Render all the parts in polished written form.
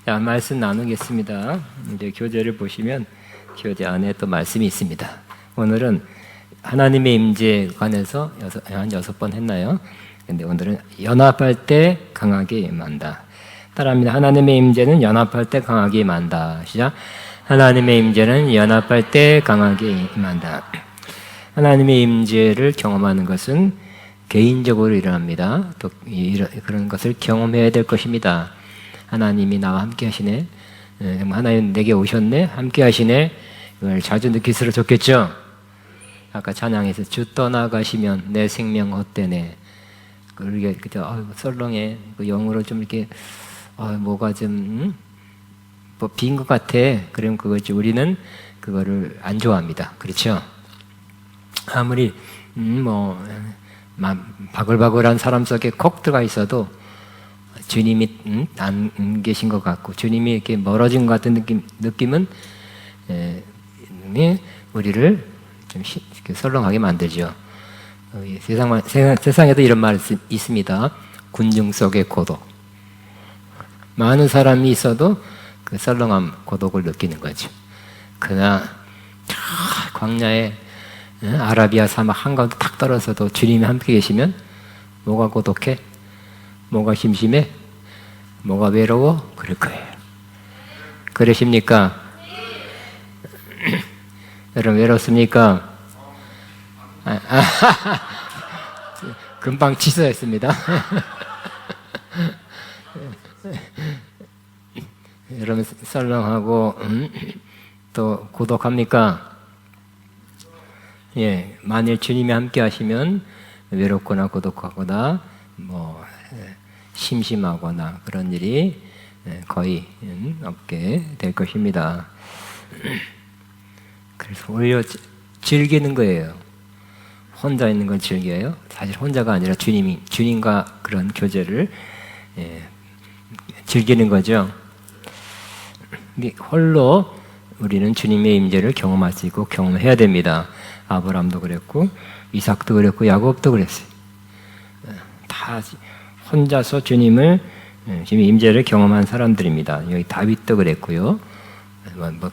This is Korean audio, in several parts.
자, 말씀 나누겠습니다. 이제 교재를 보시면 교재 안에 또 말씀이 있습니다. 오늘은 하나님의 임재에 관해서 한 6번 했나요? 근데 오늘은 연합할 때 강하게 임한다. 따라합니다. 하나님의 임재는 연합할 때 강하게 임한다. 시작. 하나님의 임재는 연합할 때 강하게 임한다. 하나님의 임재를 경험하는 것은 개인적으로 일어납니다. 또 그런 것을 경험해야 될 것입니다. 하나님이 나와 함께 하시네. 하나님 내게 오셨네. 함께 하시네. 이걸 자주 느낄수록 좋겠죠? 아까 찬양에서 주 떠나가시면 내 생명 헛되네. 그게 그저 썰렁해. 그 영어로 좀 이렇게 뭐가 좀 뭐 빈 것 같아. 그럼 그거지. 우리는 그거를 안 좋아합니다. 그렇죠? 아무리 바글바글한 사람 속에 콕 들어가 있어도 주님이 안 계신 것 같고 주님이 이렇게 멀어진 것 같은 느낌은 우리를 좀 설렁하게 만들죠. 세상에도 이런 말이 있습니다. 군중 속의 고독. 많은 사람이 있어도 그 썰렁함, 고독을 느끼는 거죠. 그러나 광야에 아라비아 사막 한가운데 탁 떨어져도 주님이 함께 계시면 뭐가 고독해? 뭐가 심심해? 뭐가 외로워? 그럴 거예요. 그러십니까? 여러분 외롭습니까? 금방 취소했습니다. 여러분 썰렁하고 또 고독합니까? 예, 만일 주님이 함께 하시면 외롭거나 고독하거나 심심하거나 그런 일이 거의 없게 될 것입니다. 그래서 오히려 즐기는 거예요. 혼자 있는 걸 즐겨요. 사실 혼자가 아니라 주님과 그런 교제를 즐기는 거죠. 홀로 우리는 주님의 임재를 경험할 수 있고 경험해야 됩니다. 아브라함도 그랬고 이삭도 그랬고 야곱도 그랬어요. 다 혼자서 주님의 임재를 경험한 사람들입니다. 여기 다윗도 그랬고요.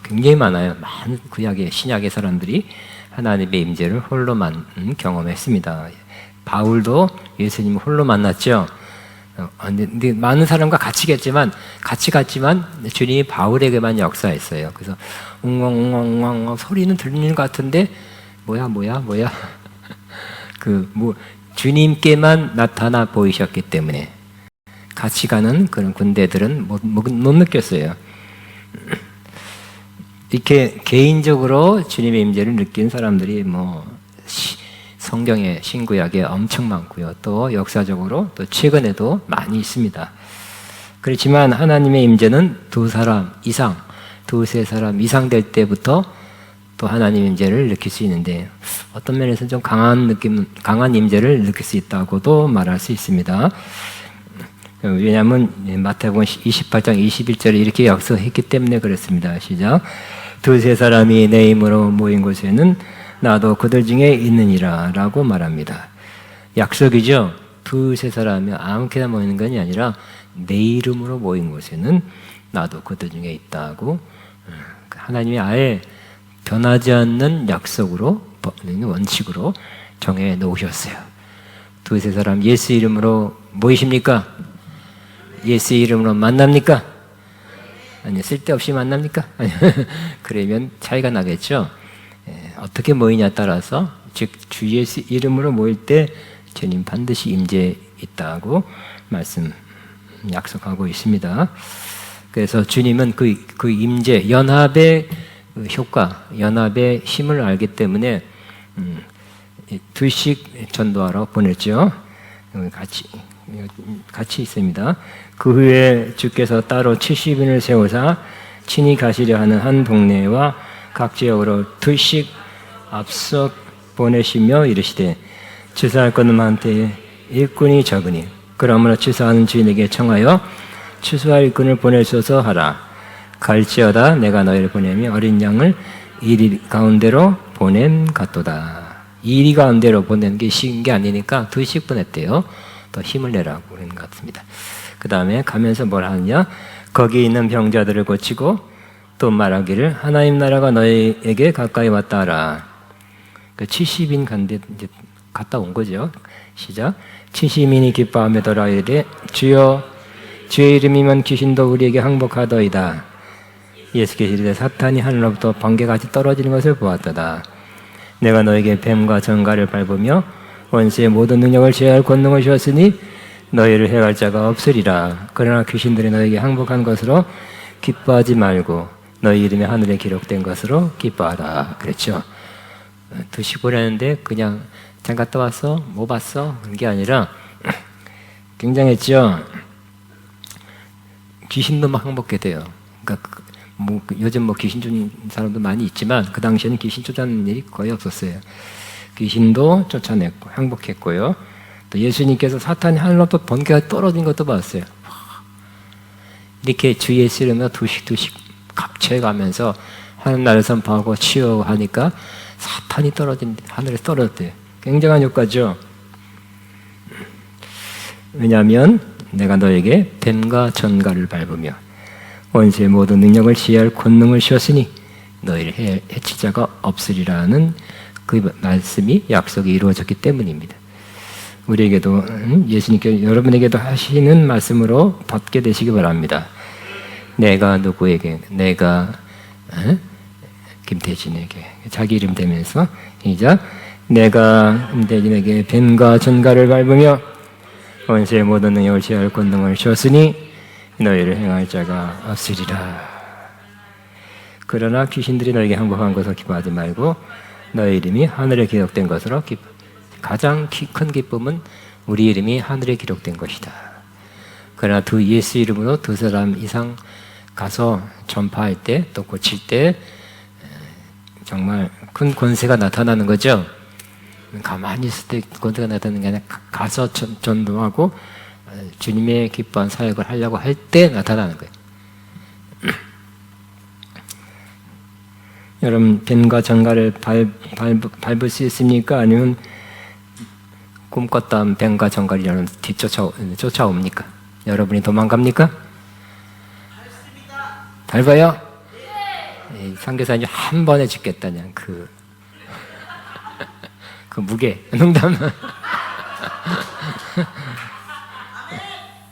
굉장히 많아요. 많은 구약의 신약의 사람들이 하나님의 임재를 홀로만 경험했습니다. 바울도 예수님을 홀로 만났죠. 근데 많은 사람과 같이 갔지만 주님이 바울에게만 역사했어요. 그래서 웅엉 소리는 들리는 것 같은데 뭐야 주님께만 나타나 보이셨기 때문에 같이 가는 그런 군대들은 못 느꼈어요. 이렇게 개인적으로 주님의 임재를 느낀 사람들이 성경의 신구약에 엄청 많고요. 또 역사적으로 또 최근에도 많이 있습니다. 그렇지만 하나님의 임재는 두세 사람 이상 될 때부터 또 하나님의 임재를 느낄 수 있는데 어떤 면에서는 좀 강한 임재를 느낄 수 있다고도 말할 수 있습니다. 왜냐하면 마태복음 28장 21절에 이렇게 약속했기 때문에 그렇습니다. 시작. 두세 사람이 내 이름으로 모인 곳에는 나도 그들 중에 있느니라 라고 말합니다. 약속이죠. 두세 사람이 아무렇게나 모이는 것이 아니라 내 이름으로 모인 곳에는 나도 그들 중에 있다고 하나님이 아예 변하지 않는 약속으로 원칙으로 정해 놓으셨어요. 두세 사람 예수 이름으로 모이십니까? 예수 이름으로 만납니까? 아니 쓸데없이 만납니까? 그러면 차이가 나겠죠. 어떻게 모이냐에 따라서 즉 주 예수 이름으로 모일 때 주님 반드시 임재 있다고 약속하고 있습니다. 그래서 주님은 그 임재 연합의 효과, 연합의 힘을 알기 때문에 둘씩 전도하러 보냈죠. 같이 있습니다. 그 후에 주께서 따로 70인을 세우사 친히 가시려 하는 한 동네와 각 지역으로 둘씩 앞서 보내시며 이르시되 추수할 것은 많되 일꾼이 적으니 그러므로 추수하는 주인에게 청하여 추수할 일꾼을 보내소서 하라. 갈지어다 내가 너희를 보내며 어린 양을 이리 가운데로 보냄 같도다. 이리 가운데로 보내는 게 쉬운 게 아니니까 둘씩 보냈대요. 더 힘을 내라고 그런 것 같습니다. 그 다음에 가면서 뭘 하느냐? 거기 있는 병자들을 고치고 또 말하기를 하나님 나라가 너희에게 가까이 왔다 하라. 그 70인 간데 이제 갔다 온 거죠. 시작. 70인이 기뻐하며 돌아오되 주여 주의 이름이면 귀신도 우리에게 항복하더이다. 예수께서 이르되 사탄이 하늘로부터 번개같이 떨어지는 것을 보았도다. 내가 너에게 뱀과 전갈을 밟으며 원수의 모든 능력을 제어할 권능을 주었으니 너희를 해할 자가 없으리라. 그러나 귀신들이 너에게 항복한 것으로 기뻐하지 말고 너희 이름이 하늘에 기록된 것으로 기뻐하라. 그랬죠. 드시고 그랬는데 그냥 잠깐 갔다 왔어? 뭐 봤어? 그런 게 아니라 굉장했죠. 귀신도 막 항복게 돼요. 그러니까 요즘 귀신 쫓는 사람도 많이 있지만 그 당시에는 귀신 쫓아내는 일이 거의 없었어요. 귀신도 쫓아냈고 항복했고요. 또 예수님께서 사탄이 하늘로부터 번개가 떨어진 것도 봤어요. 이렇게 주 예수 이름으로 두씩 갑쳐가면서 하늘나라를 선포하고 치유하고 하니까 사탄이 하늘에 떨어졌대요. 굉장한 효과죠. 왜냐하면 내가 너에게 뱀과 전갈을 밟으며 원수의 모든 능력을 지혜할 권능을 주었으니 너희를 해칠 자가 없으리라는 그 말씀이 약속이 이루어졌기 때문입니다. 우리에게도 예수님께서 여러분에게도 하시는 말씀으로 받게 되시기 바랍니다. 내가 누구에게, 내가 김태진에게 자기 이름 대면서 이제 내가 김태진에게 뱀과 전갈을 밟으며 원수의 모든 능력을 제어할 권능을 주었으니 너희를 행할 자가 없으리라. 그러나 귀신들이 너에게 항복한 것을 기뻐하지 말고 너희 이름이 하늘에 기록된 것으로 가장 큰 기쁨은 우리 이름이 하늘에 기록된 것이다. 그러나 예수 이름으로 2사람 이상 가서 전파할 때 또 고칠 때 정말 큰 권세가 나타나는 거죠. 가만히 있을 때 권세가 나타나는 게 아니라 가서 전도하고 주님의 기뻐한 사역을 하려고 할 때 나타나는 거예요. 여러분 뱀과 전갈을 밟을 수 있습니까? 아니면 꿈꿨던 뱀과 전갈이 여러분 쫓아옵니까? 여러분이 도망갑니까? 밟아요? 네. 선교사님 한 번에 죽겠다냐 그 무게 농담.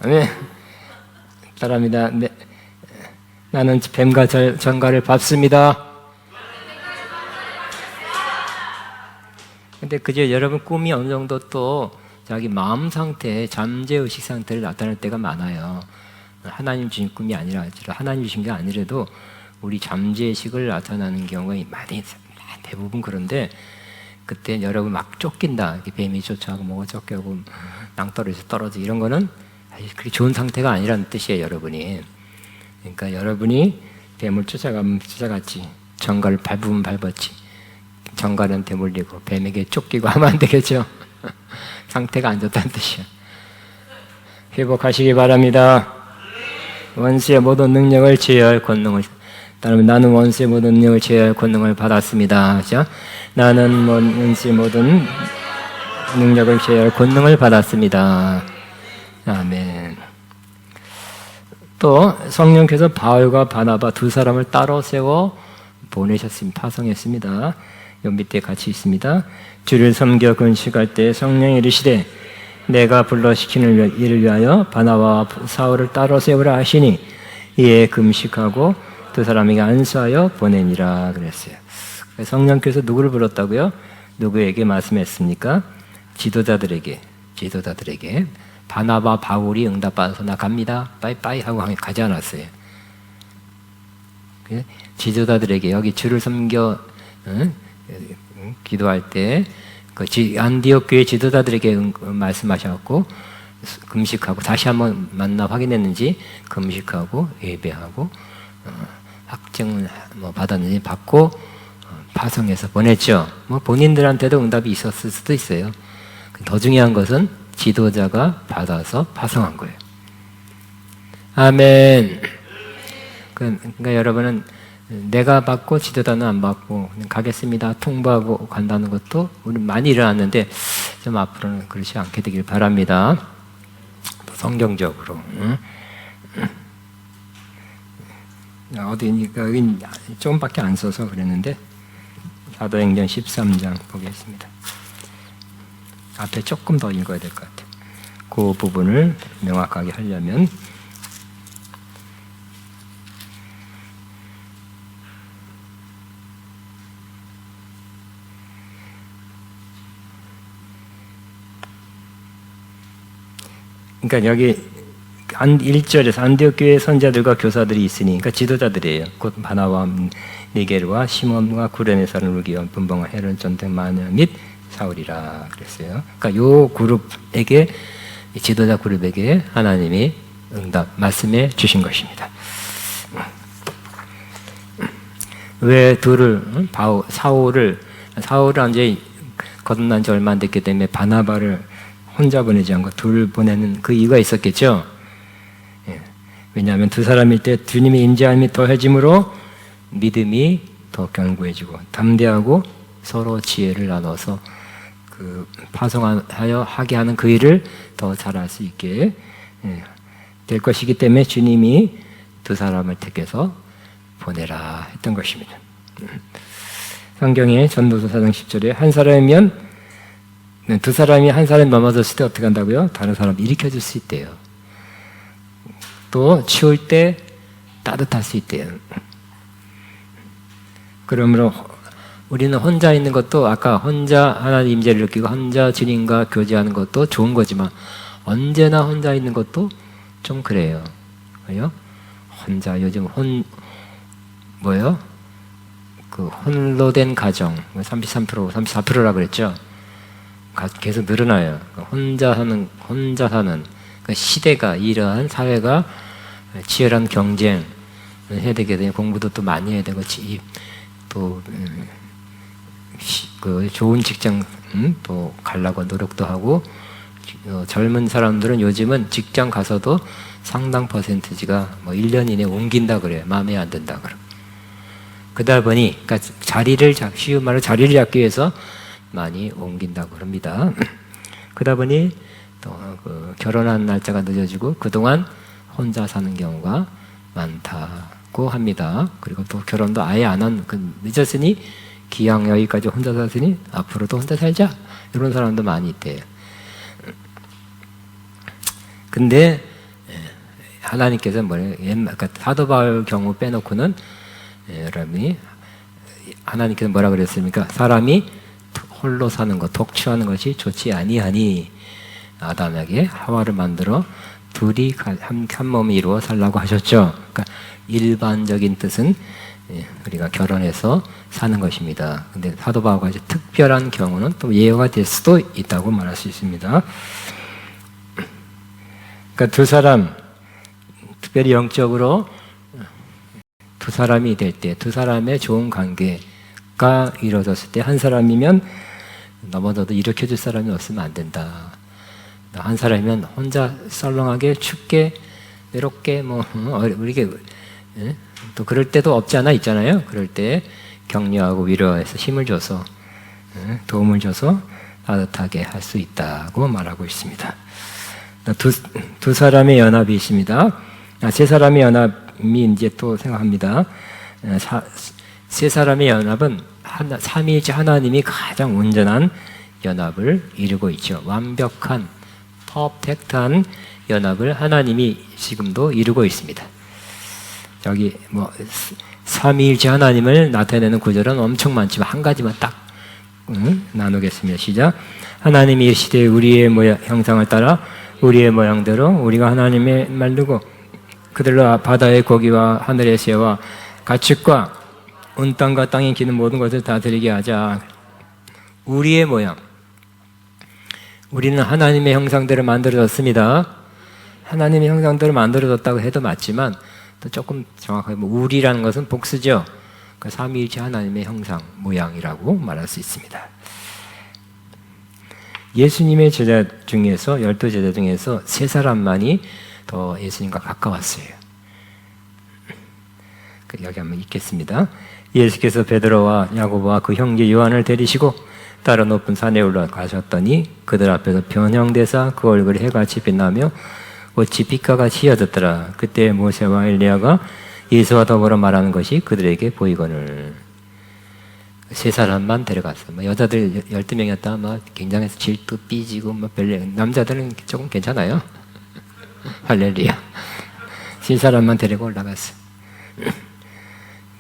아멘. 따라합니다. 네. 나는 뱀과 전갈을 밟습니다. 근데 그저 여러분 꿈이 어느 정도 또 자기 마음 상태, 잠재의식 상태를 나타낼 때가 많아요. 하나님 주신 꿈이 아니라 하나님 주신 게 아니라도 우리 잠재의식을 나타나는 경우가 많이 대부분 그런데 그때 여러분 막 쫓긴다. 이렇게 뱀이 쫓아가고 뭐가 쫓겨고 낭떠러지에서 떨어지고 이런 거는 그렇게 좋은 상태가 아니라는 뜻이에요, 여러분이. 그러니까 여러분이 뱀을 쫓아갔지. 전갈을 밟으면 밟았지. 전갈은 대물리고 뱀에게 쫓기고 하면 안 되겠죠. 상태가 안 좋다는 뜻이야. 회복하시기 바랍니다. 원수의 모든 능력을 제어할 권능을 따르면 나는 원수의 모든 능력을 제어할 권능을 받았습니다. 자, 나는 원수의 모든 능력을 제어할 권능을 받았습니다. 아멘. 또 성령께서 바울과 바나바 2사람을 따로 세워 보내셨습니다. 파송했습니다. 요 밑에 같이 있습니다. 주를 섬겨 근식할 때 성령이 이르시되 내가 불러 시키는 일을 위하여 바나바와 사울을 따로 세우라 하시니 이에 금식하고 2사람에게 안수하여 보내니라 그랬어요. 성령께서 누구를 불렀다고요? 누구에게 말씀했습니까? 지도자들에게 바나바 바울이 응답받아서 나 갑니다 빠이빠이 하고 가지 않았어요. 지도자들에게 여기 주를 섬겨 기도할 때 안디옥 교회 지도자들에게 말씀하셨고 금식하고 다시 한번 만나 확인했는지 금식하고 예배하고 확증을 받았는지 받고 파송해서 보냈죠. 본인들한테도 응답이 있었을 수도 있어요. 더 중요한 것은 지도자가 받아서 파송한 거예요. 아멘. 그러니까 여러분은 내가 받고 지도자는 안 받고 가겠습니다 통보하고 간다는 것도 우리 많이 일어났는데 좀 앞으로는 그렇지 않게 되길 바랍니다. 성경적으로. 어디니까 여기 조금밖에 안 써서 그랬는데 사도행전 13장 보겠습니다. 앞에 조금 더 읽어야 될 것 같아요. 그 부분을 명확하게 하려면 그러니까 여기 1절에서 안디옥 교회 선자들과 교사들이 있으니, 그러니까 지도자들이에요. 곧 바나바와 니게르와 시몬과 구레네 사람 루기와 분봉과 헤롯 전등 마녀 및 사울이라 그랬어요. 그러니까 요 그룹에게, 지도자 그룹에게 하나님이 응답 말씀해 주신 것입니다. 왜 둘을 사울을 이제 거듭난 지 얼마 안 됐기 때문에 바나바를 혼자 보내지 않고 둘 보내는 그 이유가 있었겠죠. 왜냐하면 두 사람일 때 주님의 임재함이 더해짐으로 믿음이 더 견고해지고 담대하고 서로 지혜를 나눠서 그 파송하여 하게 하는 그 일을 더 잘할 수 있게 될 것이기 때문에 주님이 두 사람을 택해서 보내라 했던 것입니다. 성경의 전도서 4장 10절에 한 사람이면, 두 사람이 한 사람이 넘어졌을 때 어떻게 한다고요? 다른 사람 일으켜줄 수 있대요. 또 치울 때 따뜻할 수 있대요. 그러므로 우리는 혼자 있는 것도, 아까 혼자 하나님 임재를 느끼고 혼자 주님과 교제하는 것도 좋은 거지만 언제나 혼자 있는 것도 좀 그래요. 왜요? 혼자 요즘 그 홀로 된 가정 33%, 34%라 그랬죠. 계속 늘어나요. 혼자 사는 그 시대가, 이러한 사회가 치열한 경쟁을 해야 되게 되면 공부도 또 많이 해야 되고, 또 그 좋은 직장 또 가려고 노력도 하고, 젊은 사람들은 요즘은 직장 가서도 상당 퍼센티지가 1년 이내에 옮긴다 그래요. 마음에 안 든다 그래요. 그러다 보니, 그러니까 쉬운 말로 자리를 잡기 위해서 많이 옮긴다고 합니다. 그러다 보니 또 결혼한 날짜가 늦어지고 그동안 혼자 사는 경우가 많다고 합니다. 그리고 또 결혼도 아예 안 한, 늦었으니 기왕 여기까지 혼자 살았으니 앞으로도 혼자 살자, 이런 사람도 많이 있대요. 근데 하나님께서 그러니까 사도 바울 경우 빼놓고는 여러분이 하나님께서 뭐라 그랬습니까? 사람이 홀로 사는 것, 독취하는 것이 좋지 아니하니 아담에게 하와를 만들어 둘이 한 몸을 이루어 살라고 하셨죠. 그러니까 일반적인 뜻은 우리가 결혼해서 사는 것입니다. 근데 사도 바울과 특별한 경우는 또 예외가 될 수도 있다고 말할 수 있습니다. 그러니까 두 사람, 특별히 영적으로 두 사람이 될 때, 두 사람의 좋은 관계가 이루어졌을 때, 한 사람이면 넘어져도 일으켜줄 사람이 없으면 안 된다. 한 사람이면 혼자 썰렁하게 춥게 외롭게 우리게 또 그럴 때도 없지 않아 있잖아요. 그럴 때 격려하고 위로해서 힘을 줘서 도움을 줘서 따뜻하게 할 수 있다고 말하고 있습니다. 두 사람의 연합이 있습니다. 세 사람의 연합이 이제 또 생각합니다. 세 사람의 연합은 삼위일체 하나님이 가장 온전한 연합을 이루고 있죠. 완벽한 퍼펙트한 연합을 하나님이 지금도 이루고 있습니다. 여기 삼위일체 하나님을 나타내는 구절은 엄청 많지만 한 가지만 딱 나누겠습니다. 시작. 하나님이 이르시되 우리의 형상을 따라 우리의 모양대로 우리가 하나님의 만들고 그들로 바다의 고기와 하늘의 새와 가축과 온 땅과 땅에 기는 모든 것을 다 드리게 하자. 우리의 모양. 우리는 하나님의 형상대로 만들어졌습니다. 하나님의 형상대로 만들어졌다고 해도 맞지만 또 조금 정확하게 우리라는 것은 복수죠. 그 삼위일체 하나님의 형상, 모양이라고 말할 수 있습니다. 예수님의 제자 중에서 12제자 중에서 세 사람만이 더 예수님과 가까웠어요. 여기 한번 읽겠습니다. 예수께서 베드로와 야고보와 그 형제 요한을 데리시고 따로 높은 산에 올라가셨더니 그들 앞에서 변형되사 그 얼굴이 해같이 빛나며 어찌 빛과 같이 휘어졌더라. 그때 모세와 엘리야가 예수와 더불어 말하는 것이 그들에게 보이거늘. 세 사람만 데려갔어요. 뭐 여자들 12명이었다 막 굉장해서 질투 삐지고 뭐 별래. 남자들은 조금 괜찮아요. 할렐루야. 세 사람만 데리고 올라갔어.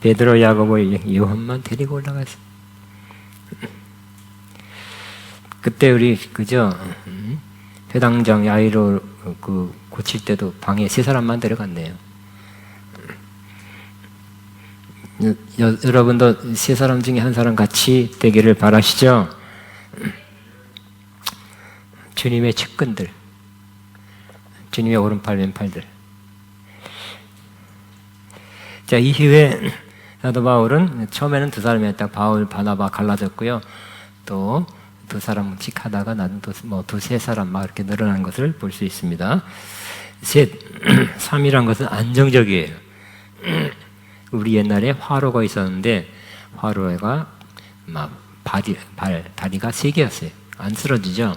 베드로, 야고보, 요한만 데리고 올라갔어. 그때 우리 그죠? 회당장 야이로 그 고칠 때도 방에 세 사람만 데려갔네요. 여러분도 세 사람 중에 한 사람 같이 되기를 바라시죠? 주님의 측근들, 주님의 오른팔 왼팔들. 자, 이후에 사도 바울은 처음에는 두 사람이었다. 바울, 바나바 갈라졌고요. 또 두 사람씩 하다가 나는 또 뭐 두세 사람 막 이렇게 늘어난 것을 볼 수 있습니다. 셋, 3이란 것은 안정적이에요. 우리 옛날에 화로가 있었는데 화로가 막 다리가 3개였어요. 안 쓰러지죠.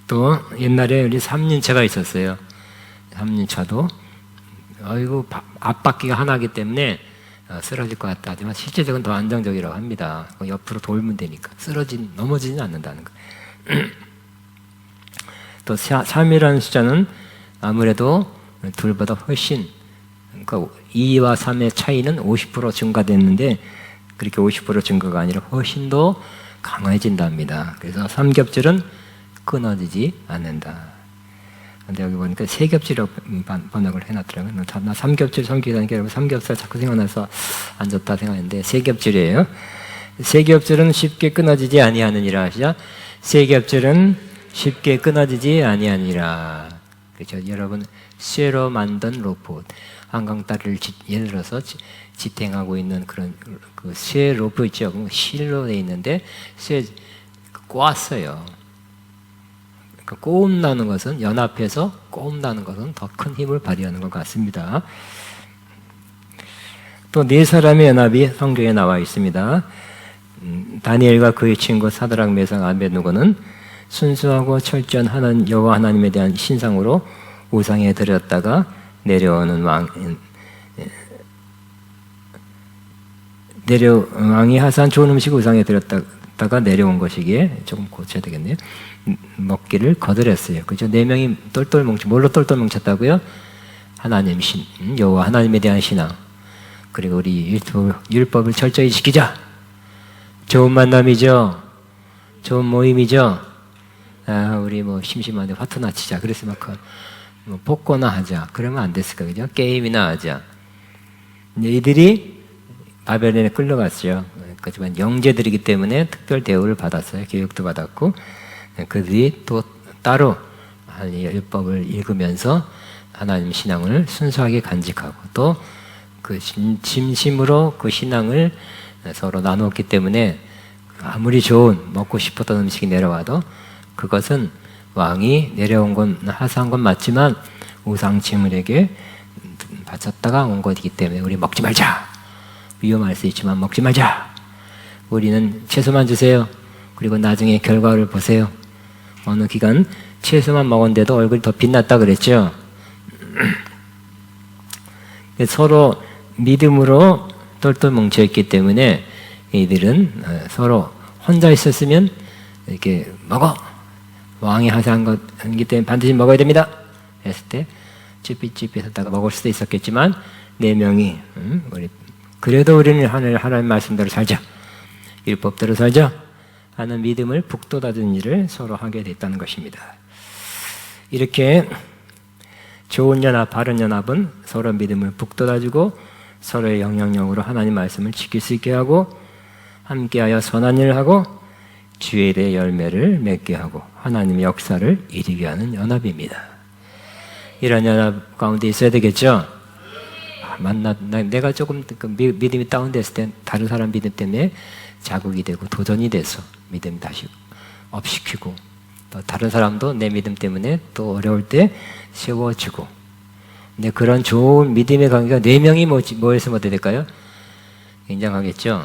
또 옛날에 우리 3륜차가 있었어요. 3륜차도 아이고 앞바퀴가 하나이기 때문에 쓰러질 것 같다 하지만 실제적으로 더 안정적이라고 합니다. 옆으로 돌면 되니까 넘어지진 않는다는 거. 또 3이라는 숫자는 아무래도 둘보다 훨씬, 그러니까 2와 3의 차이는 50% 증가됐는데 그렇게 50% 증가가 아니라 훨씬 더 강해진답니다. 그래서 삼겹줄은 끊어지지 않는다. 근데 여기 보니까 세겹지라고 번역을 해놨더라고요. 나 삼겹질 섬기다는 게 아니라 삼겹살 자꾸 생각나서 안 좋다 생각했는데 세겹질이에요. 세겹질은 쉽게 끊어지지 아니하느니라 하시죠. 세겹질은 쉽게 끊어지지 아니하니라. 그렇죠. 여러분 쇠로 만든 로프, 한강다리를 예를 들어서 지탱하고 있는 그런 그 쇠 로프 있죠. 실로 돼 있는데 쇠 꼬았어요. 꼬움나는 것은 연합해서 꼬움나는 것은 더 큰 힘을 발휘하는 것 같습니다. 또 네 사람의 연합이 성경에 나와 있습니다. 다니엘과 그의 친구 사드락, 메삭, 아벳느고는 순수하고 철저한 여호와 하나님에 대한 신상으로 우상에 드렸다가 내려오는 왕이 하사한 좋은 음식 우상에 드렸다가 내려온 것이기에 조금 고쳐야 되겠네요. 먹기를 거절했어요. 그죠? 4명이 똘똘 뭉쳐, 뭘로 똘똘 뭉쳤다고요? 하나님 여호와 하나님에 대한 신앙. 그리고 우리 율법을 철저히 지키자. 좋은 만남이죠. 좋은 모임이죠. 우리 뭐 심심한데 화투나 치자. 그래서 막 뭐 복고나 하자. 그러면 안 됐을까, 그죠? 게임이나 하자. 이들이 바벨론에 끌려갔어요. 그렇지만 영재들이기 때문에 특별 대우를 받았어요. 교육도 받았고. 그들이 또 따로 율법을 읽으면서 하나님 신앙을 순수하게 간직하고 또 그 진심으로 그 신앙을 서로 나누었기 때문에 아무리 좋은 먹고 싶었던 음식이 내려와도 그것은 왕이 내려온 건 하사한 건 맞지만 우상징물에게 바쳤다가 온 것이기 때문에 우리 먹지 말자. 위험할 수 있지만 먹지 말자. 우리는 채소만 주세요. 그리고 나중에 결과를 보세요. 어느 기간 채소만 먹었는데도 얼굴이 더 빛났다 그랬죠. 서로 믿음으로 똘똘 뭉쳐있기 때문에 이들은 서로 혼자 있었으면 이렇게 먹어. 왕이 하사한 것이기 때문에 반드시 먹어야 됩니다. 했을 때 쭈삣쭈삣 하다가 먹을 수도 있었겠지만 4명이 그래도 우리는 하나님 말씀대로 살자. 율법대로 살자. 하는 믿음을 북돋아주는 일을 서로 하게 됐다는 것입니다. 이렇게 좋은 연합, 바른 연합은 서로 믿음을 북돋아주고 서로의 영향력으로 하나님 말씀을 지킬 수 있게 하고 함께하여 선한 일을 하고 주의 일의 열매를 맺게 하고 하나님의 역사를 이루게 하는 연합입니다. 이런 연합 가운데 있어야 되겠죠? 내가 조금 믿음이 다운됐을 때 다른 사람 믿음 때문에 자극이 되고 도전이 돼서 믿음 다시 업시키고 또 다른 사람도 내 믿음 때문에 또 어려울 때 세워주고. 근데 그런 좋은 믿음의 관계가 4명이 모여서 어떻게 될까요? 굉장하겠죠.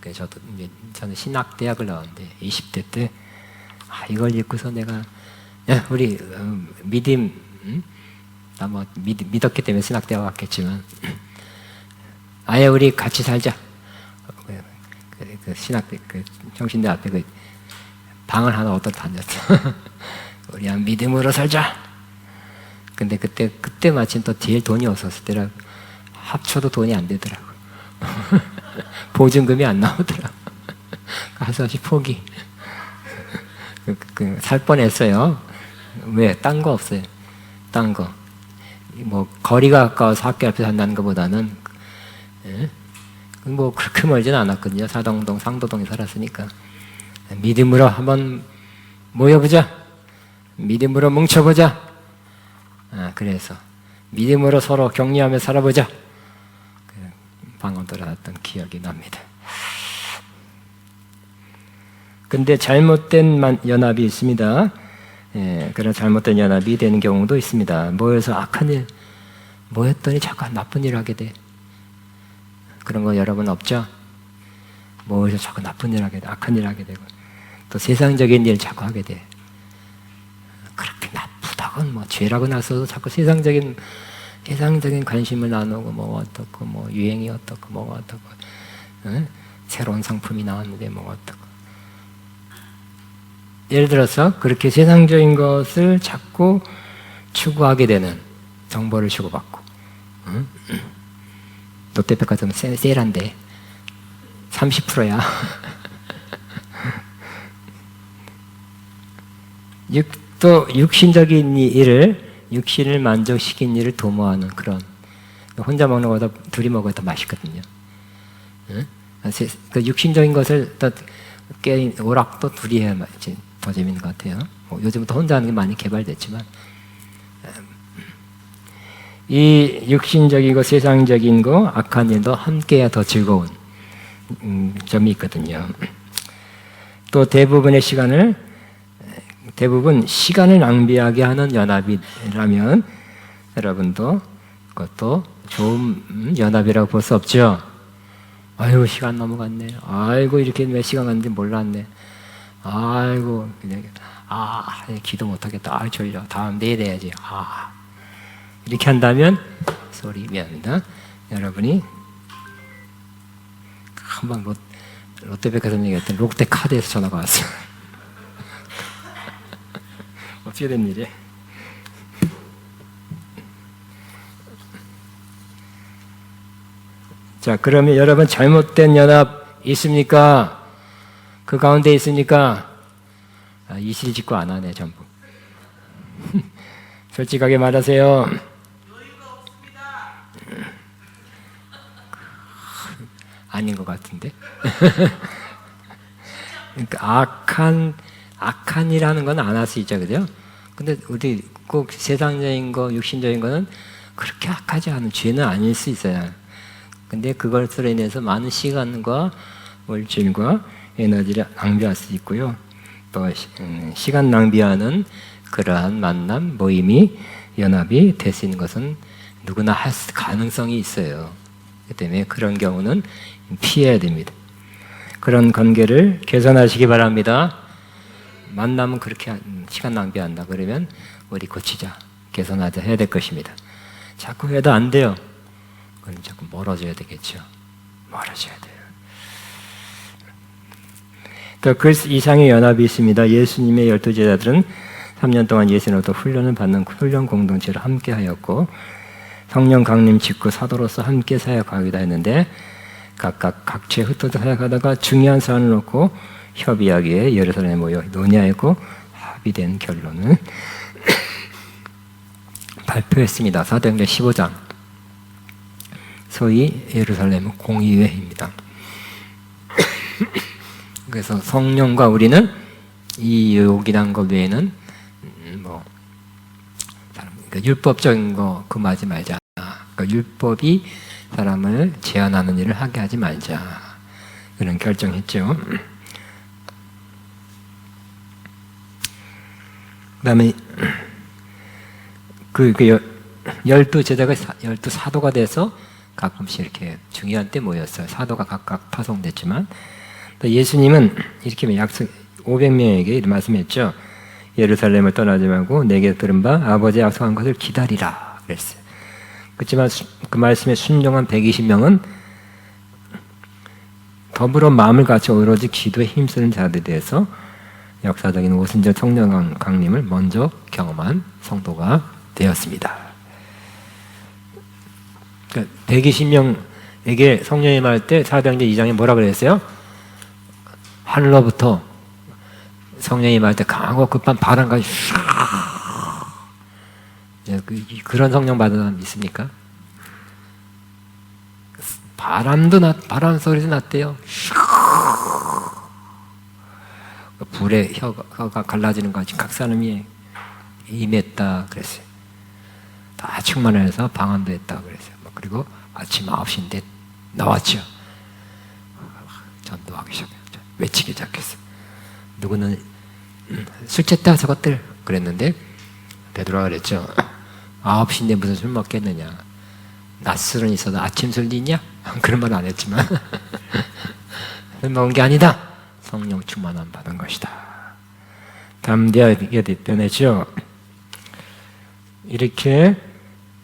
그래서 저는 신학대학을 나왔는데 20대 때 이걸 읽고서 내가 우리 믿음 나 뭐 믿었기 때문에 신학대가 왔겠지만 아예 우리 같이 살자. 그 신학대 그 성신대 앞에 그 방을 하나 얻어 다녔어. 우리 한 믿음으로 살자. 근데 그때 마침 또 제일 돈이 없었을 때라 합쳐도 돈이 안 되더라고. 보증금이 안 나오더라고. 가서 포기. 살 뻔했어요. 왜? 딴 거 없어요. 딴 거. 뭐 거리가 가까워서 학교 앞에 산다는 것보다는 뭐 그렇게 멀지는 않았거든요. 사당동, 상도동에 살았으니까. 믿음으로 한번 모여보자. 믿음으로 뭉쳐보자. 그래서 믿음으로 서로 격려하며 살아보자. 방언 들어놨던 기억이 납니다. 근데 잘못된 연합이 있습니다. 그런 잘못된 연합이 되는 경우도 있습니다. 모여서 악한 일, 모였더니 자꾸 나쁜 일을 하게 돼. 그런 거 여러분 없죠? 모여서 자꾸 나쁜 일 하게 돼, 악한 일 하게 되고, 또 세상적인 일 자꾸 하게 돼. 그렇게 나쁘다건 뭐 죄라고 나서도 자꾸 세상적인 관심을 나누고 뭐 어떻고 뭐 유행이 어떻고 뭐가 어떻고 새로운 상품이 나왔는데 뭐가 어떻고. 예를 들어서 그렇게 세상적인 것을 자꾸 추구하게 되는, 정보를 주고받고, 롯데백화점 세일한데 30%야. 또 육신적인 육신을 만족시킨 일을 도모하는 그런, 혼자 먹는 것보다 둘이 먹어야 더 맛있거든요. 그 육신적인 것을 또 오락도 둘이 해야 더 재밌는 것 같아요. 요즘부터 혼자 하는 게 많이 개발됐지만, 이 육신적인 거, 세상적인 거, 악한 일도 함께해야 더 즐거운 점이 있거든요. 또 대부분 시간을 낭비하게 하는 연합이라면 여러분도 그것도 좋은 연합이라고 볼 수 없죠. 아이고 시간 넘어갔네. 아이고 이렇게 몇 시간 갔는지 몰랐네. 아이고 그냥 기도 못하겠다. 아 졸려. 다음 내일 해야지. 이렇게 한다면 미안합니다. 여러분이 한번 롯데백화점 얘기했던 롯데카드에서 전화가 왔어요. 어떻게 된 일이에요? 자, 그러면 여러분 잘못된 연합 있습니까? 그 가운데 있습니까? 이실직고 안 하네 전부. 솔직하게 말하세요. 아닌 것 같은데. 그러니까 악한 일하는 건 안 할 수 있죠, 그죠? 근데 우리 꼭 세상적인 거, 육신적인 거는 그렇게 악하지 않은 죄는 아닐 수 있어요. 근데 그것으로 인해서 많은 시간과 물질과 에너지를 낭비할 수 있고요. 또 시간 낭비하는 그러한 만남, 모임이, 연합이 될 수 있는 것은 누구나 할 가능성이 있어요. 그렇기 때문에 그런 경우는 피해야 됩니다. 그런 관계를 개선하시기 바랍니다. 만나면 그렇게 시간 낭비한다 그러면 우리 고치자, 개선하자 해야 될 것입니다. 자꾸 해도 안 돼요. 그럼 자꾸 멀어져야 되겠죠. 멀어져야 돼요. 또 그 이상의 연합이 있습니다. 예수님의 12제자들은 3년 동안 예수님으로부터 훈련을 받는 훈련 공동체로 함께 하였고 성령 강림 직후 사도로서 함께 사역하기도 했는데 각각 각처에 흩어져 사역하다가 중요한 사안을 놓고 협의하기에 예루살렘에 모여 논의하였고 합의된 결론은 발표했습니다. 사도행전 15장, 소위 예루살렘 공의회입니다. 그래서 성령과 우리는 이 요긴한 것 외에는 율법적인 거 금하지 말자. 그러니까 율법이 사람을 제한하는 일을 하게 하지 말자. 그런 결정했죠. 그다음에 열두 제자가 12사도가 돼서 가끔씩 이렇게 중요한 때 모였어요. 사도가 각각 파송됐지만 또 예수님은 이렇게 약속 500명에게 이렇게 말씀했죠. 예루살렘을 떠나지 말고 내게 들은 바 아버지 약속한 것을 기다리라. 그랬어요. 그렇지만 그 말씀에 순종한 120명은 더불어 마음을 같이 오로지 기도에 힘쓰는 자들에 대해서 역사적인 오순절 성령 강림을 먼저 경험한 성도가 되었습니다. 그러니까 120명에게 성령이 임할 때 사도행전 2장에 뭐라 그랬어요? 하늘로부터 성령이 임할 때 강하고 급한 바람까지 그런 성령 받은 사람 있습니까? 바람 소리도 났대요. 불에 혀가 갈라지는 것 같이 각 사람이 임했다 그랬어요. 다 충만해서 방언도 했다 그랬어요. 그리고 아침 9시인데 나왔죠. 전도하기 시작해요. 외치기 시작했어요. 누구는 술 쨌다 저것들 그랬는데 베드로가 그랬죠. 9시인데 무슨 술 먹겠느냐. 낮술은 있어도 아침술도 있냐? 그런 말 안 했지만 술 먹은 게 아니다. 성령 충만함 받은 것이다. 담대하게 변했죠. 이렇게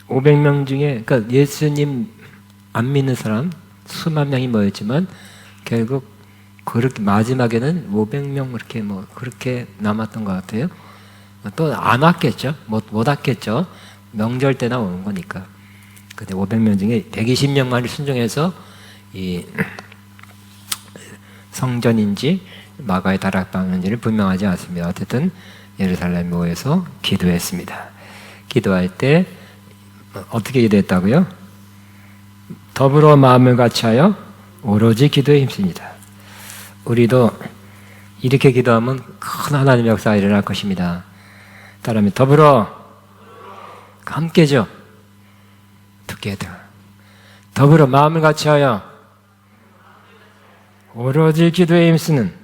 500명 중에 그러니까 예수님 안 믿는 사람 수만 명이 모였지만 결국 그렇게 마지막에는 500명 이렇게 그렇게 남았던 것 같아요. 또 안 왔겠죠. 못 왔겠죠. 명절 때나 오는 거니까. 근데 500명 중에 120명만이 순종해서 이 성전인지 마가의 다락방인지를 분명하지 않습니다. 어쨌든 예루살렘에 모여서 기도했습니다. 기도할 때 어떻게 기도했다고요? 더불어 마음을 같이하여 오로지 기도에 힘씁니다. 우리도 이렇게 기도하면 큰 하나님의 역사가 일어날 것입니다. 따라하면 더불어 함께죠. together. 더불어 마음을 같이하여 오로지 기도에 힘쓰는.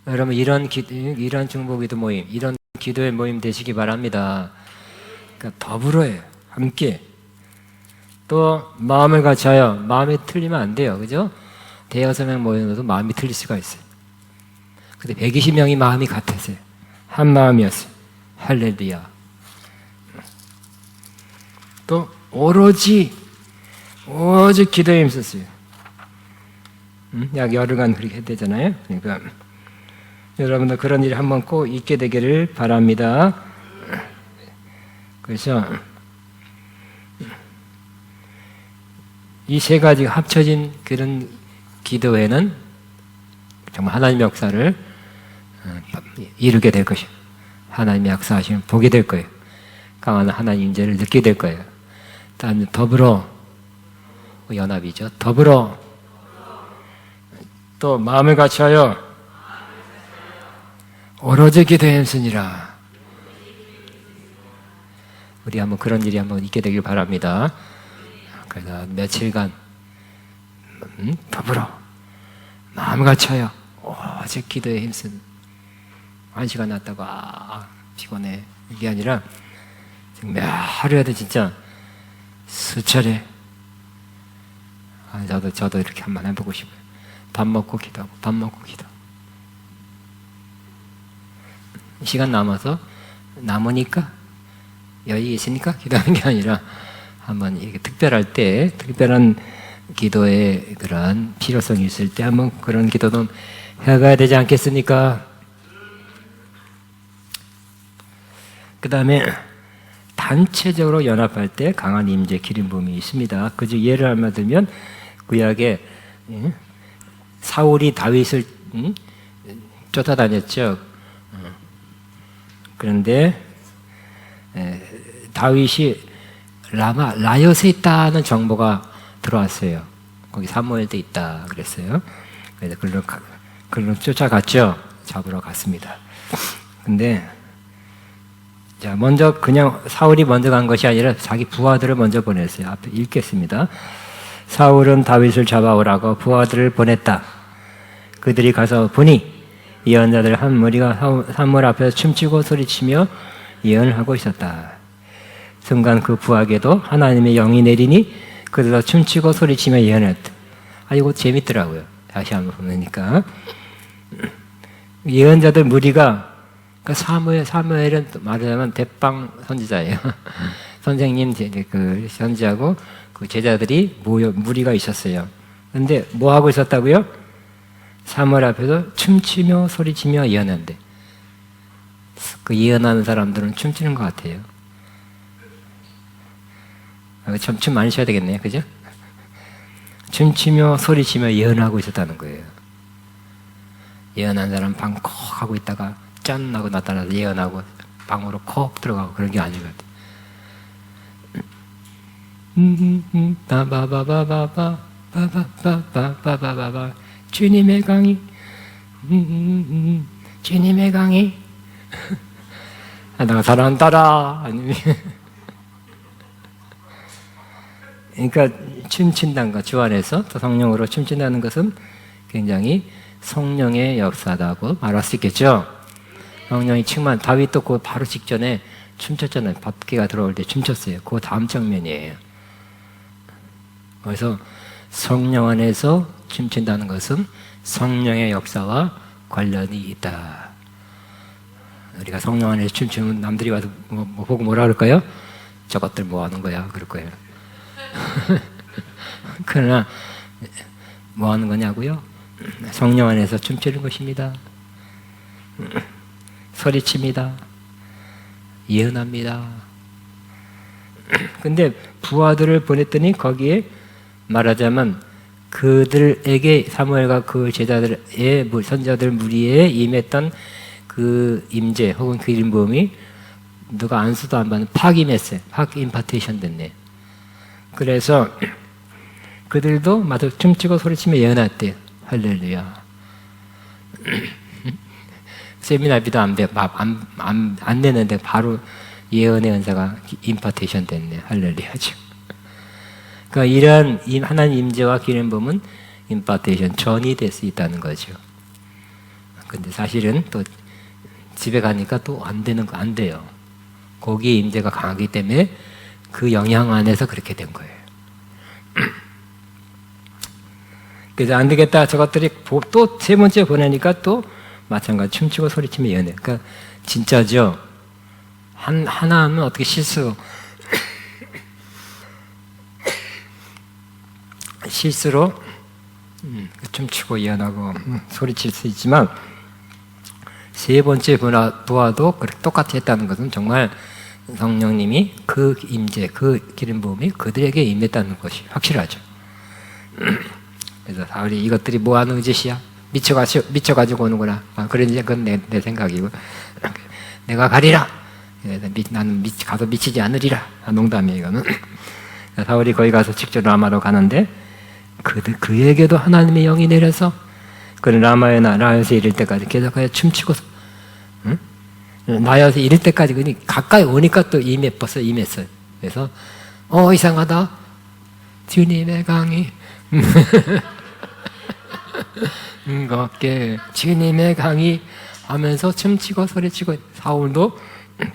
여러분 이런 중보기도 모임, 이런 기도의 모임 되시기 바랍니다. 그러니까 더불어요. 함께. 또 마음을 같이하여. 마음이 틀리면 안 돼요. 그죠? 대여섯 명 모여도 마음이 틀릴 수가 있어요. 근데 120명이 마음이 같았어요. 한 마음이었어요. 할렐루야. 또 오로지 기도에 힘썼어요. 약 열흘간 그렇게 했대잖아요. 그러니까 여러분들 그런 일이 한번 꼭 있게 되기를 바랍니다. 그래서 이 세 가지가 합쳐진 그런 기도회는 정말 하나님의 역사를 이루게 될 것이에요. 하나님의 역사하심을 보게 될 거예요. 강한 하나님 임재를 느끼게 될 거예요. 다음에 더불어 연합이죠. 더불어 또 마음을 같이하여 오로지 기도에 힘쓰니라. 우리 한번 그런 일이 한번 있게 되길 바랍니다. 그래서 며칠간 더불어 마음을 같이하여 오직 기도에 힘쓴. 1시간 났다고 피곤해 이게 아니라 몇 하루에도 진짜 수차례. 저도 이렇게 한번 해보고 싶어요. 밥 먹고 기도하고 밥 먹고 기도. 시간 남으니까 여유 있으니까 기도하는 게 아니라 한번 이렇게 특별할 때 특별한 기도의 그런 필요성이 있을 때 한번 그런 기도도 해가야 되지 않겠습니까? 그 다음에 단체적으로 연합할 때 강한 임재 기름 부음이 있습니다. 그중 예를 하나 들면 구약에 사울이 다윗을 쫓아다녔죠. 그런데 다윗이 라옅에 있다는 정보가 들어왔어요. 거기 사무엘 때 있다 그랬어요. 그래서 그걸로 쫓아갔죠. 잡으러 갔습니다. 근데 자, 먼저 그냥 사울이 먼저 간 것이 아니라 자기 부하들을 먼저 보냈어요. 앞에 읽겠습니다. 사울은 다윗을 잡아오라고 부하들을 보냈다. 그들이 가서 보니 예언자들 한 무리가 사무엘 앞에서 춤추고 소리치며 예언을 하고 있었다. 순간 그 부하에게도 하나님의 영이 내리니 그들도 춤추고 소리치며 예언했다. 이거 재밌더라고요. 다시 한번 보니까 예언자들 무리가 그러니까 사무엘은 말하자면 대빵 선지자예요. 선생님 그 선지하고 그 제자들이 무리가 있었어요. 근데 뭐 하고 있었다고요? 사무엘 앞에서 춤추며 소리치며 예언한대. 그 예언하는 사람들은 춤추는 것 같아요. 춤 많이 쉬어야 되겠네요, 그죠? 춤추며 소리치며 예언하고 있었다는 거예요. 예언한 사람 방 콕 하고 있다가 짠 하고 나타나서 예언하고 방으로 콕 들어가고 그런 게 아닌 것 같아요. 바바바바바바바바바바바바 주님의 강이 주님의 강이 하다가 사랑한다라 아니면 그러니까 춤춘다는 것, 주 안에서 또 성령으로 춤춘다는 것은 굉장히 성령의 역사다고 말할 수 있겠죠. 성령이 충만, 다윗도 그 바로 직전에 춤췄잖아요. 법궤가 들어올 때 춤췄어요. 그 다음 장면이에요. 그래서 성령 안에서 춤춘다는 것은 성령의 역사와 관련이 있다. 우리가 성령 안에서 춤추면 남들이 와서 보고 뭐라 그럴까요? 저것들 뭐 하는 거야? 그럴 거예요. 그러나 뭐 하는 거냐고요? 성령 안에서 춤추는 것입니다. 소리칩니다. 예언합니다. 근데 부하들을 보냈더니 거기에 말하자면 그들에게 사무엘과 그 제자들의 선자들 무리에 임했던 그 임재 혹은 그 이름 부음이 누가 안수도 안 받는 팍임했어요. 팍 임파테이션 됐네. 그래서 그들도 마저 춤추고 소리치며 예언했대요. 할렐루야. 세미나비도 안 내는데 바로 예언의 은사가 임파테이션 됐네. 할렐루야죠. 그러니까 이런 하나님 임재와 기름 부음은 임파테이션 전이 될 수 있다는 거죠. 근데 사실은 또 집에 가니까 또 안 돼요. 거기에 임재가 강하기 때문에 그 영향 안에서 그렇게 된 거예요. 그래서 안 되겠다. 저것들이 또 세 번째 보내니까 또 마찬가지 춤추고 소리치며 예언해. 그러니까 진짜죠. 하나 하면 어떻게 실수로 춤추고 예언하고 소리칠 수 있지만 세 번째 부하도 똑같이 했다는 것은 정말 성령님이 그 임재, 그 기름 부음이 그들에게 임했다는 것이 확실하죠. 그래서 사울이 이것들이 뭐 하는 짓이야? 미쳐가지고 오는구나. 그런지 그건 내 생각이고 내가 가리라. 나는 가서 미치지 않으리라. 농담이에요, 이거는. 사울이 거기 가서 직접 라마로 가는데 그에게도 하나님의 영이 내려서 그는 라마에서 이를 때까지 계속해서 춤추고 나여서 이럴 때까지 가까이 오니까 또 임했어요. 그래서 이상하다. 주님의 강이 주님의 강이 하면서 춤추고 소리치고 사울도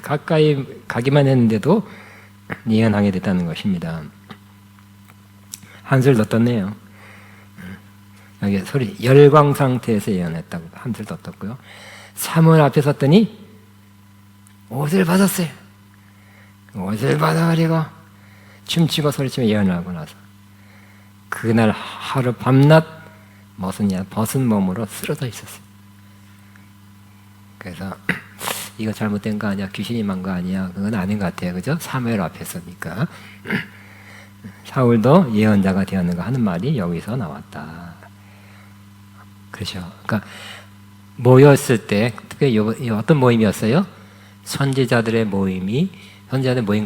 가까이 가기만 했는데도 예언하게 됐다는 것입니다. 한술 더 떴네요. 여기 소리 열광 상태에서 예언했다고 한술 더 떴고요. 사무엘 앞에 섰더니 옷을 벗었어요. 옷을 벗어가지고 춤추고 소리치며 예언하고 나서 그날 하루 밤낮 벗은 몸으로 쓰러져 있었어요. 그래서 이거 잘못된 거 아니야? 귀신이 만 거 아니야? 그건 아닌 것 같아요. 그죠? 사무엘 앞에서니까. 사울도 예언자가 되었는가 하는 말이 여기서 나왔다. 그렇죠. 그러니까 모였을 때 특히 어떤 모임이었어요? 선지자들의 모임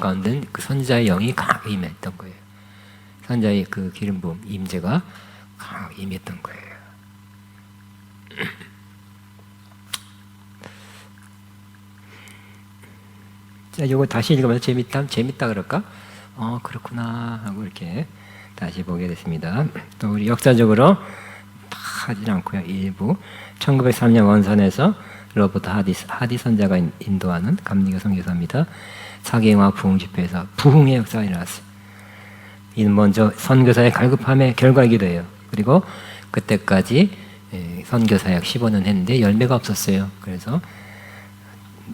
가운데 그 선지자의 영이 강하게 임했던 거예요. 선지자의 그 기름 부음 임재가 강하게 임했던 거예요. 자, 이거 다시 읽으면서 재밌다 그럴까? 그렇구나 하고 이렇게 다시 보게 됐습니다. 또 우리 역사적으로 다 하진 않고요. 일부 1903년 원산에서 로버트 하디 선자가 인도하는 감리교 선교사입니다. 사계와 부흥 집회에서 부흥의 역사가 일어났어요. 이는 먼저 선교사의 갈급함의 결과이기도 해요. 그리고 그때까지 선교사역 15년 했는데 열매가 없었어요. 그래서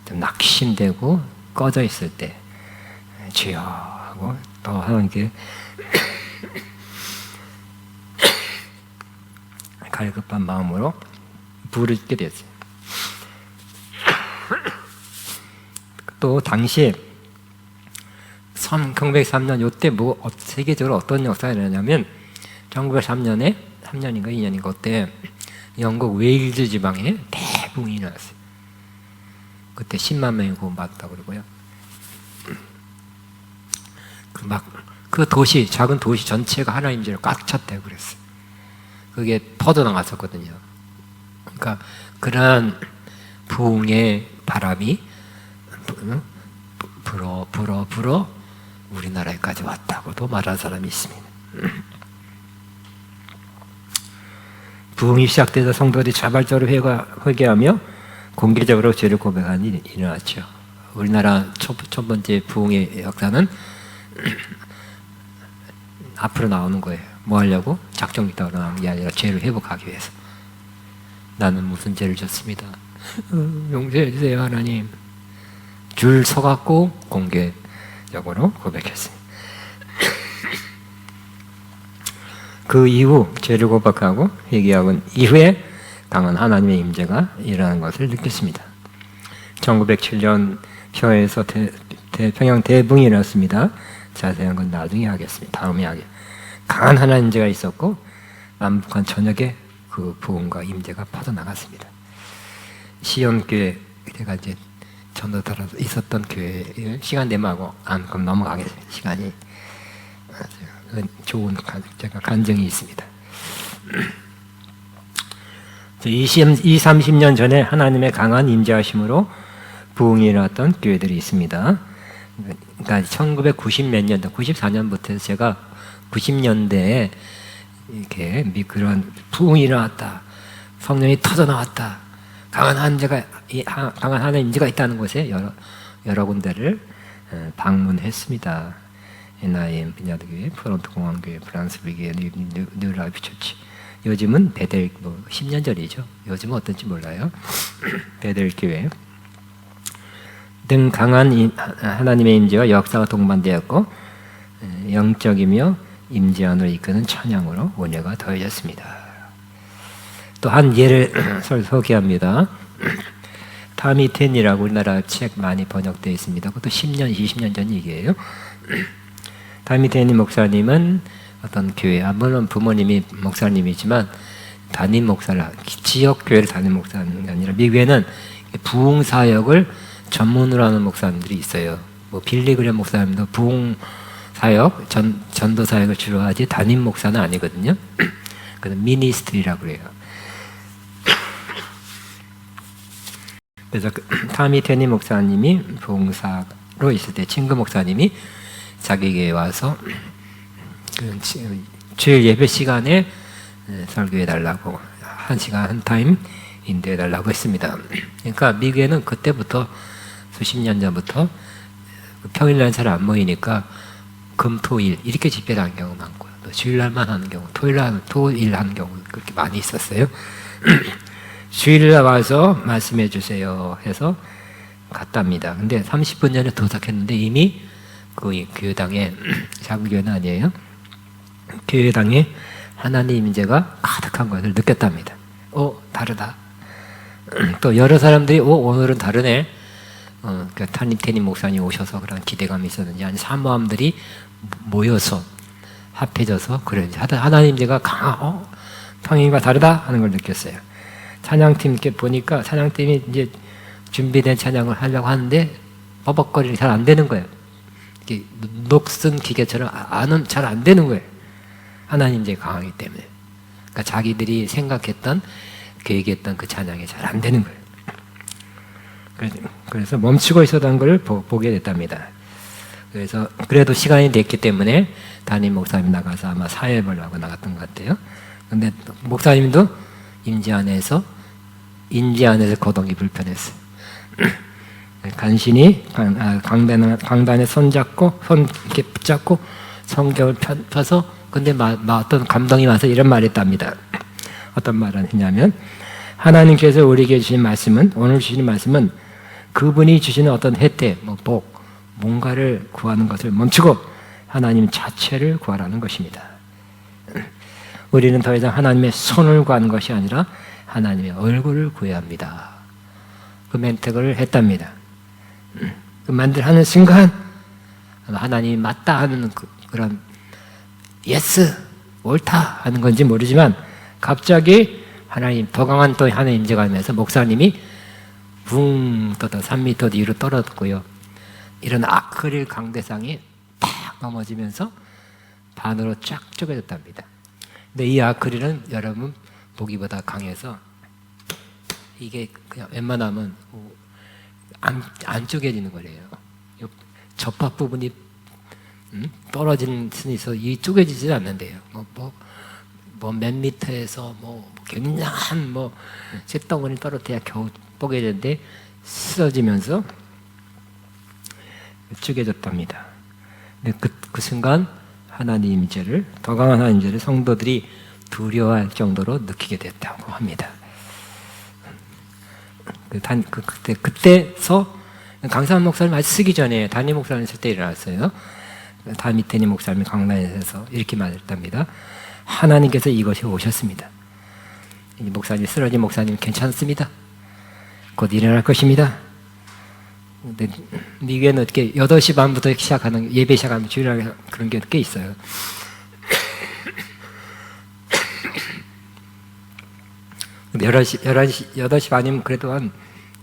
좀 낙심되고 꺼져 있을 때 주여 하고 또 하나님께 갈급한 마음으로 부르게 됐어요. 또 당시에 1903년 요때 뭐 세계적으로 어떤 역사가 일어나냐면 1903년에 3년인가 2년인가 그때 영국 웨일즈 지방에 대붕이 일어났어요. 그때 10만 명이 구원받았다고 그러고요. 그 도시, 작은 도시 전체가 하나님 죄로 꽉 찼다고 그랬어요. 그게 퍼져나갔었거든요. 그러니까 그러한 부흥의 바람이 불어 우리나라에까지 왔다고도 말하는 사람이 있습니다. 부흥이 시작돼서 성도들이 자발적으로 회개하며 공개적으로 죄를 고백하는 일이 일어났죠. 우리나라 첫 번째 부흥의 역사는 앞으로 나오는 거예요. 뭐 하려고? 작정이 따로 나오는 게 아니라 죄를 회복하기 위해서. 나는 무슨 죄를 졌습니다. 용서해 주세요 하나님. 줄 서갖고 공개적으로 고백했어요. 그 이후 죄를 고백하고 회개하고 이후에 강한 하나님의 임재가 일어나는 것을 느꼈습니다. 1907년 표에서 태평양 대붕이 일어났습니다. 자세한 건 나중에 하겠습니다. 다음에 하겠습니다. 강한 하나님 임재가 있었고 남북한 전역에 그 부흥과 임재가 퍼져나갔습니다. 시온교회 제가 이제 전도 따라서 있었던 교회 시간 되면 하고 그럼 넘어가겠습니다. 시간이 좋은 제가 간증이 있습니다. 30년 전에 하나님의 강한 임재하심으로 부흥이 일어났던 교회들이 있습니다. 그러니까 1990 몇 년도, 94년부터 제가 90년대에 이렇게 그런 부흥이 일어났다, 성령이 터져 나왔다, 강한 하나님 임재가 있다는 곳에 여러 군데를 방문했습니다. NIM 비냐드교회, 토론토 공항교회, 프랑스 비교회, 뉴라이프 처치. 요즘은 베델 10년 전이죠. 요즘은 어떤지 몰라요. 베델 교회 등 강한 하나님의 임재와 역사가 동반되었고 영적이며 임재 안으로 이끄는 찬양으로 은혜가 더해졌습니다. 또 한 예를 소개합니다. 타미 텐이라고 우리나라 책 많이 번역되어 있습니다. 그것도 10년, 20년 전 얘기예요. 타미 텐이 목사님은 어떤 교회, 물론 부모님이 목사님이지만 담임 목사를, 지역 교회를 담임 목사님이 아니라 미국에는 부흥 사역을 전문으로 하는 목사님들이 있어요. 뭐 빌리그램 목사님도 부흥 사역, 전도 사역을 주로 하지 담임 목사는 아니거든요. 그래서 미니스트리라고 그래요. 그래서 타미 테니 목사님이 부흥사로 있을 때 친구 목사님이 자기에게 와서 주일 예배 시간에 설교해 달라고 1시간 한 타임 인도해 달라고 했습니다. 그러니까 미국에는 그때부터 수십 년 전부터 평일날 잘 안 모이니까 금, 토, 일 이렇게 집회를 하는 경우 많고요. 또 주일날만 하는 경우, 토일 하는 경우 그렇게 많이 있었어요. 주일날 와서 말씀해 주세요 해서 갔답니다. 근데 30분 전에 도착했는데 이미 그 교회당에, 작은 교회는 아니에요, 교회당에 하나님 임재가 가득한 것을 느꼈답니다. 다르다. 또 여러 사람들이 오늘은 다르네. 그 테니 목사님 오셔서 그런 기대감이 있었는지, 아니 사모함들이 모여서 합해져서 그런지 하나님 임재가 평일과 다르다 하는 걸 느꼈어요. 찬양팀께 보니까 찬양팀이 이제 준비된 찬양을 하려고 하는데 버벅거리는 잘 안 되는 거예요. 이렇게 녹슨 기계처럼 잘 안 되는 거예요. 하나님 임재가 강하기 때문에. 그러니까 자기들이 생각했던, 계획했던 그 찬양이 잘 안 되는 거예요. 그래서 멈추고 있었던 걸 보게 됐답니다. 그래서 그래도 시간이 됐기 때문에 담임 목사님 나가서 아마 사회 보려고 나갔던 것 같아요. 근데 목사님도 임재 안에서 거동이 불편했어요. 간신히 강단에 손 이렇게 붙잡고 성경을 펴서, 근데 어떤 감동이 와서 이런 말을 했답니다. 어떤 말을 했냐면, 하나님께서 우리에게 주신 말씀은, 오늘 주신 말씀은 그분이 주시는 어떤 혜택, 뭐 복, 뭔가를 구하는 것을 멈추고 하나님 자체를 구하라는 것입니다. 우리는 더 이상 하나님의 손을 구하는 것이 아니라 하나님의 얼굴을 구해야 합니다. 그 멘트를 했답니다. 그 말을 하는 순간 하나님이 맞다 하는 그런 예스, 옳다 하는 건지 모르지만 갑자기 하나님 더 강한 또 하나님 임재가 하면서 목사님이 붕 떠다 3m 뒤로 떨어졌고요. 이런 아크릴 강대상이 탁 넘어지면서 반으로 쫙 쪼개졌답니다. 근데 이 아크릴은 여러분 보기보다 강해서 이게 그냥 웬만하면 안 쪼개지는 거래요. 접합 부분이 떨어진 순이 있어 이 쪼개지지 않는데요. 몇 미터에서 굉장한 쇳덩어리 떨어뜨려야 겨우 뽀개졌는데 쓰러지면서 쪼개졌답니다. 근데 그 순간 하나님 임재를, 더 강한 하나님 임재를 성도들이 두려워할 정도로 느끼게 됐다고 합니다. 그때서 강산 목사님 아직 쓰기 전에 담임 목사님 있을 때 일어났어요. 다미테니 목사님이 강단에서 이렇게 말했답니다. 하나님께서 이것이 오셨습니다. 이 목사님, 쓰러진 목사님 괜찮습니다. 곧 일어날 것입니다. 근데 미국에는 어떻게 8시 반부터 시작하는 예배 시작하면 주일날 그런 게 꽤 있어요. 근데 8시 반이면 그래도 한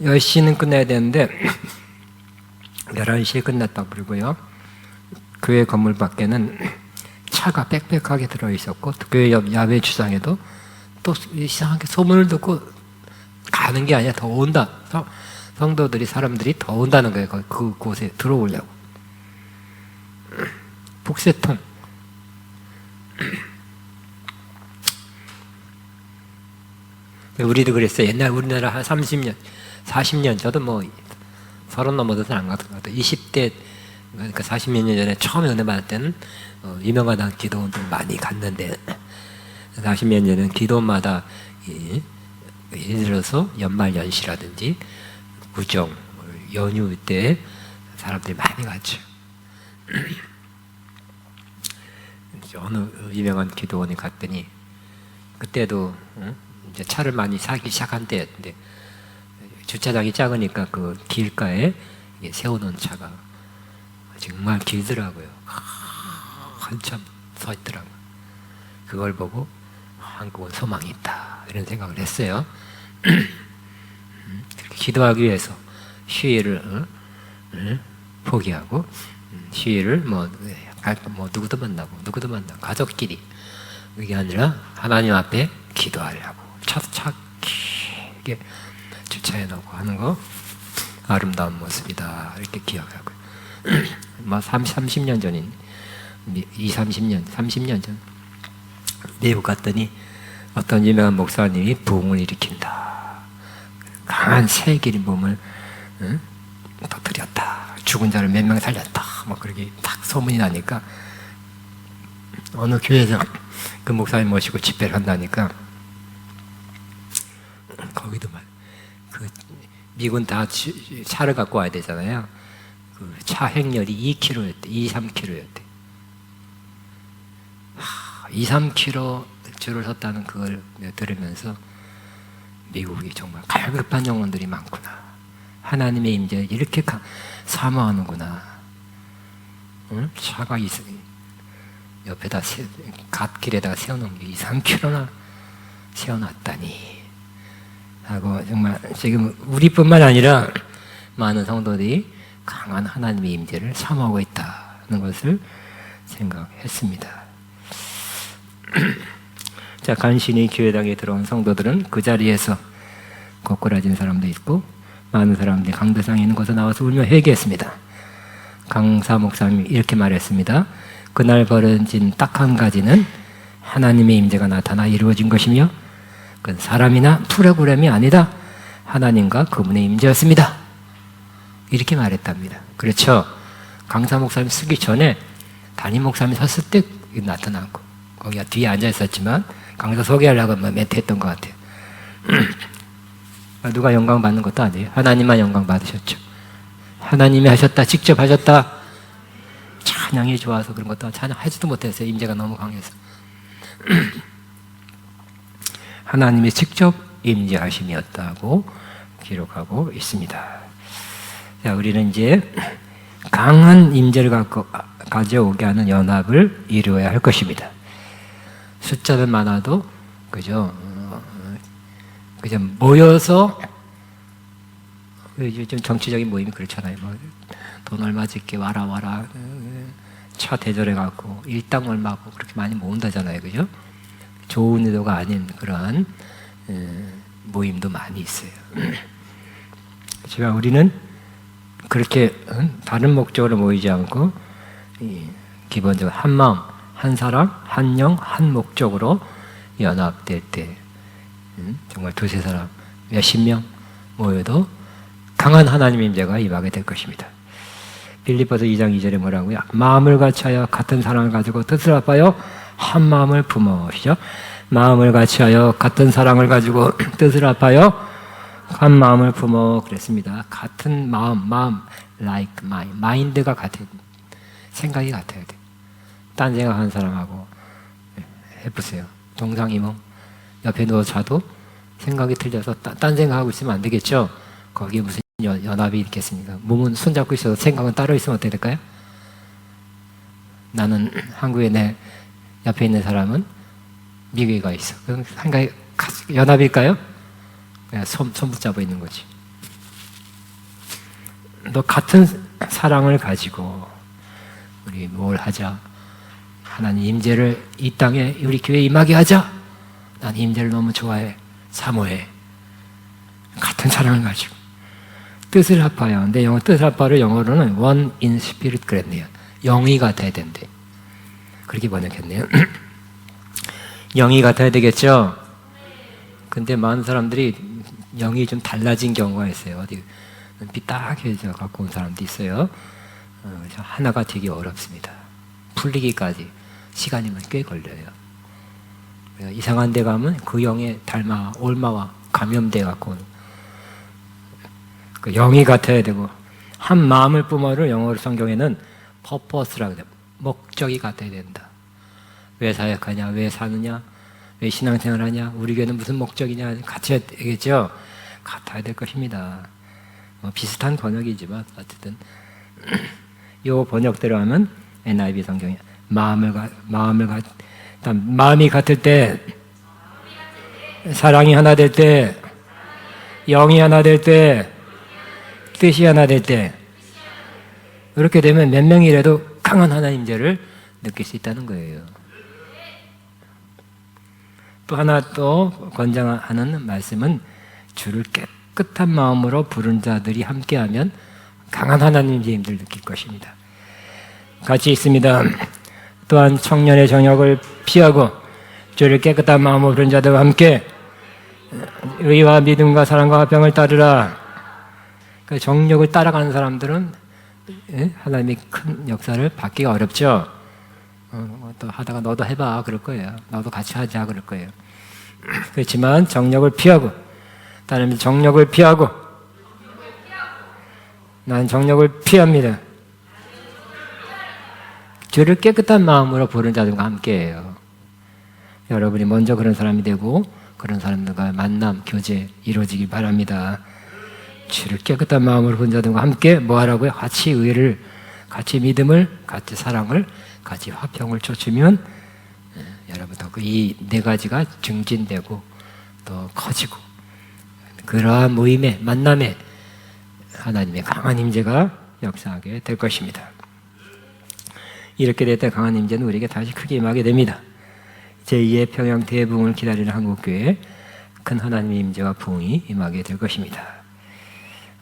10시는 끝나야 되는데 11시에 끝났다고 그러고요. 교회 건물 밖에는 차가 빽빽하게 들어있었고 교회 옆 야외 주상에도 또 이상하게 소문을 듣고 가는 게 아니라 더 온다. 성도들이, 사람들이 더 온다는 거예요. 그곳에 들어오려고. 북새통. 우리도 그랬어요. 옛날 우리나라 한 30년, 40년, 저도 30 넘어서는 안 갔던 것 같아요. 20대, 그러니까 40몇 년 전에 처음에 은혜 받을 때는 유명하다는 기도원들 많이 갔는데 40몇 년은 기도마다 예를 들어서 연말연시라든지 구정, 연휴 때 사람들이 많이 갔죠. 어느 유명한 기도원에 갔더니 그때도 이제 차를 많이 사기 시작한 때였는데 주차장이 작으니까 그 길가에 세워놓은 차가 정말 길더라고요. 한참 서 있더라고요. 그걸 보고 한국은 소망이 있다 이런 생각을 했어요. 기도하기 위해서 휴일을 포기하고 휴일을 누구도 만나고 가족끼리 그게 아니라 하나님 앞에 기도하려고 차 길게 주차해 놓고 하는 거 아름다운 모습이다 이렇게 기억하고요. 30년 전인 30년 전 미국 갔더니 어떤 유명한 목사님이 부흥을 일으킨다. 강한 새 기름붐을 터뜨렸다. 죽은 자를 몇 명 살렸다. 그렇게 딱 소문이 나니까 어느 교회에서 그 목사님 모시고 집회를 한다니까 거기도 미군 다 차를 갖고 와야 되잖아요. 그 차 행렬이 2km였대. 3km였대. 3km 줄을 섰다는 그걸 들으면서 미국이 정말 갈급한 영혼들이 많구나. 하나님의 임재를 이렇게 사모하는구나. 차가 옆에다 갓길에다가 세워놓은 게 3km나 세워놨다니 하고 정말 지금 우리뿐만 아니라 많은 성도들이 강한 하나님의 임재를 사모하고 있다는 것을 생각했습니다. 자, 간신히 교회당에 들어온 성도들은 그 자리에서 고꾸라진 사람도 있고 많은 사람들이 강대상에 있는 곳에 나와서 울며 회개했습니다. 강사 목사님이 이렇게 말했습니다. 그날 벌어진 딱 한 가지는 하나님의 임재가 나타나 이루어진 것이며 그건 사람이나 프로그램이 아니다. 하나님과 그분의 임재였습니다. 이렇게 말했답니다. 그렇죠. 강사 목사님 쓰기 전에 담임 목사님 섰을 때 나타나고 거기가 뒤에 앉아 있었지만 강사 소개하려고 멘트 했던 것 같아요. 누가 영광 받는 것도 아니에요. 하나님만 영광 받으셨죠. 하나님이 하셨다, 직접 하셨다. 찬양이 좋아서 그런 것도 찬양하지도 못했어요. 임재가 너무 강해서. 하나님이 직접 임재하심이었다고 기록하고 있습니다. 자, 우리는 이제 강한 임재를 가져오게 하는 연합을 이루어야 할 것입니다. 숫자는 많아도 그죠 모여서 요즘 정치적인 모임이 그렇잖아요. 돈 얼마 짓게 와라 차 대절해 갖고 일당 얼마고 그렇게 많이 모은다잖아요, 그죠? 좋은 의도가 아닌 그러한 모임도 많이 있어요. 제가 우리는 그렇게 다른 목적으로 모이지 않고 기본적으로 한 마음, 한 사람, 한 영, 한 목적으로 연합될 때 정말 두세 사람, 몇십 명 모여도 강한 하나님의 임재가 임하게 될 것입니다. 빌립보서 2장 2절에 뭐라고요? 마음을 같이하여 같은 사랑을 가지고 뜻을 합하여 한 마음을 품으시죠. 마음을 같이하여 같은 사랑을 가지고 뜻을 합하여 한 마음을 품어 그랬습니다. 같은 마음, like mind, 마인드가 같아야 돼. 생각이 같아야 돼. 딴 생각하는 사람하고 해보세요. 동상이몽 옆에 누워 자도 생각이 틀려서 딴 생각하고 있으면 안 되겠죠. 거기에 무슨 연합이 있겠습니까? 몸은 손잡고 있어도 생각은 따로 있으면 어떻게 될까요? 나는 한국에 내 옆에 있는 사람은 미국에 가 있어. 그럼 생각이 연합일까요? 그냥 손 붙잡고 있는 거지. 너 같은 사랑을 가지고 우리 뭘 하자. 하나님 임재를 이 땅에 우리 교회에 임하게 하자. 난 임재를 너무 좋아해. 사모해. 같은 사랑을 가지고 뜻을 합하여. 근데 뜻을 합하를 영어로는 one in spirit 그랬네요. 영이 같아야 된대. 그렇게 번역했네요. 영이 같아야 되겠죠? 근데 많은 사람들이 영이 좀 달라진 경우가 있어요. 어디 삐딱해져 갖고 온 사람도 있어요. 하나가 되게 어렵습니다. 풀리기까지 시간이 꽤 걸려요. 이상한 데 가면 그 영에 닮아 올마와 감염돼 갖고 그 영이 같아야 되고 한 마음을 뿜어를 영어로 성경에는 purpose라고 해요. 목적이 같아야 된다. 왜 사역하냐? 왜 사느냐? 왜 신앙생활 하냐? 우리 교회는 무슨 목적이냐? 같아야 되겠죠? 같아야 될 것입니다. 비슷한 번역이지만 어쨌든 요 번역대로 하면 NIV 성경이 마음이 같을 때, 사랑이 하나 될 때, 영이 하나 될 때, 뜻이 하나 될 때, 이렇게 되면 몇 명이라도 강한 하나님 임재를 느낄 수 있다는 거예요. 또 하나 또 권장하는 말씀은 주를 깨끗한 마음으로 부른 자들이 함께하면 강한 하나님 임재를 느낄 것입니다. 같이 있습니다. 또한 청년의 정욕을 피하고 주를 깨끗한 마음으로 부른 자들과 함께 의와 믿음과 사랑과 화평을 따르라. 그 정욕을 따라가는 사람들은 하나님의 큰 역사를 받기가 어렵죠. 또 하다가 너도 해봐 그럴 거예요. 너도 같이 하자 그럴 거예요. 그렇지만 정욕을 피하고 다른 정욕을 피하고 난 정욕을 피합니다. 주를 깨끗한 마음으로 부른 자들과 함께해요. 여러분이 먼저 그런 사람이 되고 그런 사람들과 만남, 교제 이루어지길 바랍니다. 주를 깨끗한 마음으로 부른 자들과 함께 뭐 하라고요? 같이 의를, 같이 믿음을, 같이 사랑을, 같이 화평을 쫓으면 여러분도 이 네 가지가 증진되고 또 커지고 그러한 모임에 만남에 하나님의 강한 임재가 역사하게 될 것입니다. 이렇게 될 때 강한 임재는 우리에게 다시 크게 임하게 됩니다. 제2의 평양 대부흥을 기다리는 한국교회에 큰 하나님의 임재와 부흥이 임하게 될 것입니다.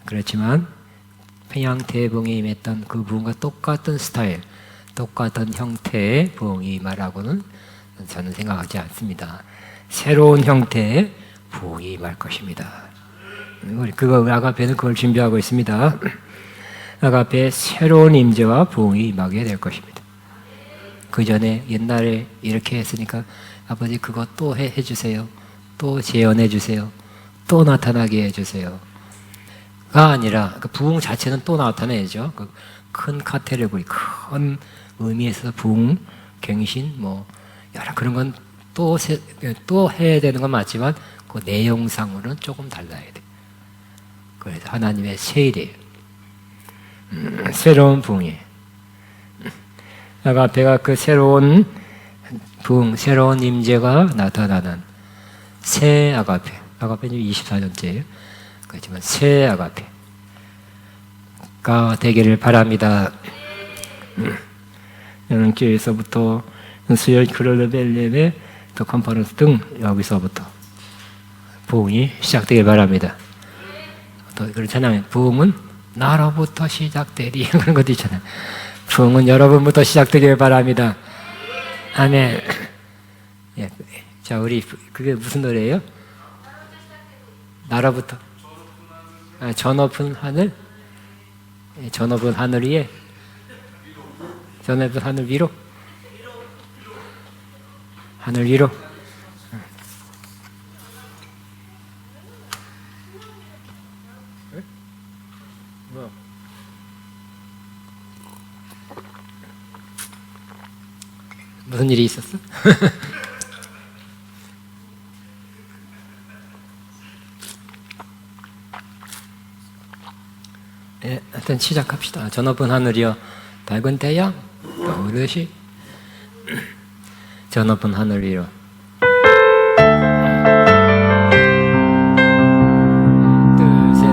그렇지만 평양 대부흥에 임했던 그 부흥과 똑같은 스타일, 똑같은 형태의 부흥이 임하라고는 저는 생각하지 않습니다. 새로운 형태의 부흥이 임할 것입니다. 그거 아가페는 그걸 준비하고 있습니다. 아가페의 새로운 임재와 부흥이 임하게 될 것입니다. 그 전에 옛날에 이렇게 했으니까 아버지 그거 또 해주세요. 또 재현해 주세요. 또 나타나게 해주세요. 가 아니라 그 부흥 자체는 또 나타내죠. 그 큰 카테고리, 큰 의미에서 부흥, 갱신, 뭐 여러 그런 건 또 해야 되는 건 맞지만 그 내용상으로는 조금 달라야 돼. 그래서 하나님의 새 일이에요. 새로운 부흥이에요. 아가페가 그 새로운 부흥, 새로운 임재가 나타나는 새 아가페. 아가페는 24년째예요. 그렇지만 새 아가페가 되기를 바랍니다. 여러분 교회에서부터 수요일 크롤레벨레베 또 컨퍼런스 등 여기서부터 부흥이 시작되길 바랍니다. 또 그렇잖아요. 부흥은 나로부터 시작되리 그런 것도 있잖아요. 부흥은 여러분부터 시작되길 바랍니다. 아멘. 예. 자, 우리 그게 무슨 노래예요? 나로부터. 아, 저 높은 하늘. 저 높은 하늘 위에. 저 높은 하늘 위로. 하늘 위로. 뭐? 무슨 일이 있었어? 예, 일단 시작합시다. 저 높은 하늘이여 밝은 태양 떠오르시 저 높은 하늘 위로 둘, 셋.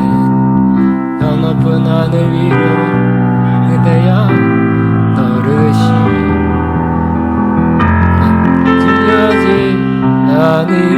저 높은 하늘 위로 그대야 떠오르시 지려지 않으리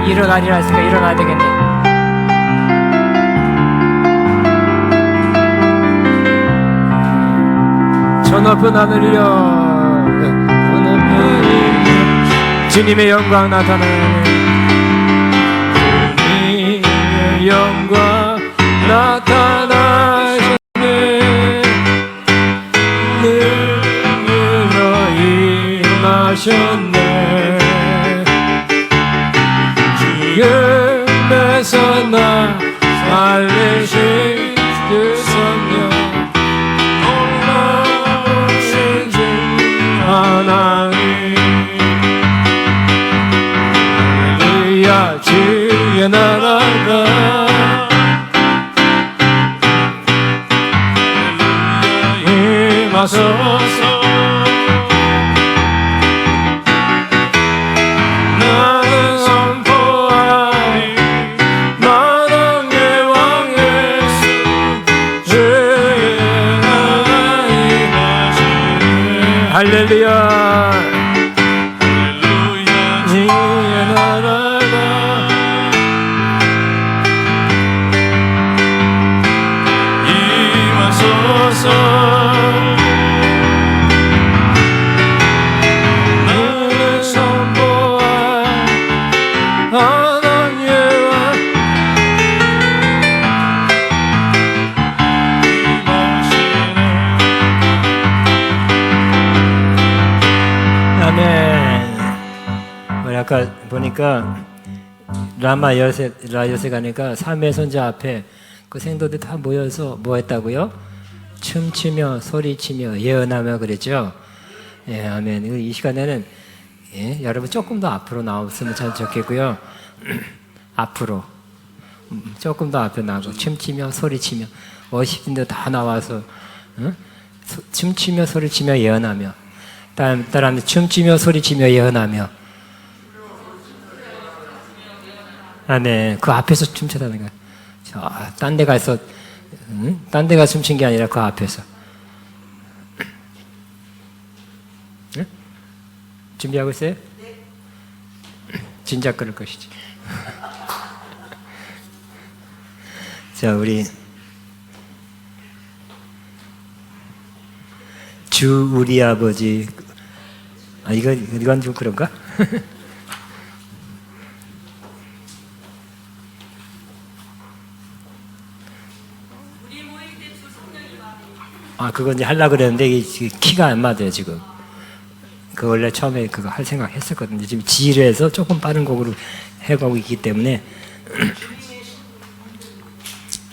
일어나리라 했으니까 일어나야 되겠네. 저 높은 하늘이여 저 높은 주님의 영광 나타나네. 주님의 영광 나타나시네. 능으로 임하셨네. 죽음에서 나 살리신 그 성령 놀라우신 주 하나님 할렐루야 주의 나라가 할렐루야 임하소서. 할렐루야 할렐루야 주의 나라가 임하소서. 나를 선포한 하나님의 아멘. 우리 아까 보니까 라마 라요세 가니까 삼의 선자 앞에 그 생도들 다 모여서 뭐 했다고요? 춤추며 소리치며 예언하며 그랬죠. 예, 아멘. 이 시간에는 여러분 조금 더 앞으로 나왔으면 참 좋겠고요. 앞으로 조금 더 앞에 나가고 춤추며 소리치며 50인도 다 나와서 춤추며 소리치며 예언하며 따라하면 춤추며 소리치며 예언하며 아멘. 그 앞에서 춤추다는 거야. 딴 데 가서 딴 데 가서 춤춘 게 아니라 그 앞에서. 준비하고 있어요? 네. 진작 그럴 것이지. 자, 우리 주 우리 아버지. 이건 좀 그런가? 그건 이제 하려고 그랬는데 이게 키가 안 맞아요 지금. 그 원래 처음에 그거 할 생각 했었거든요. 지금 지루해서 조금 빠른 곡으로 해가고 있기 때문에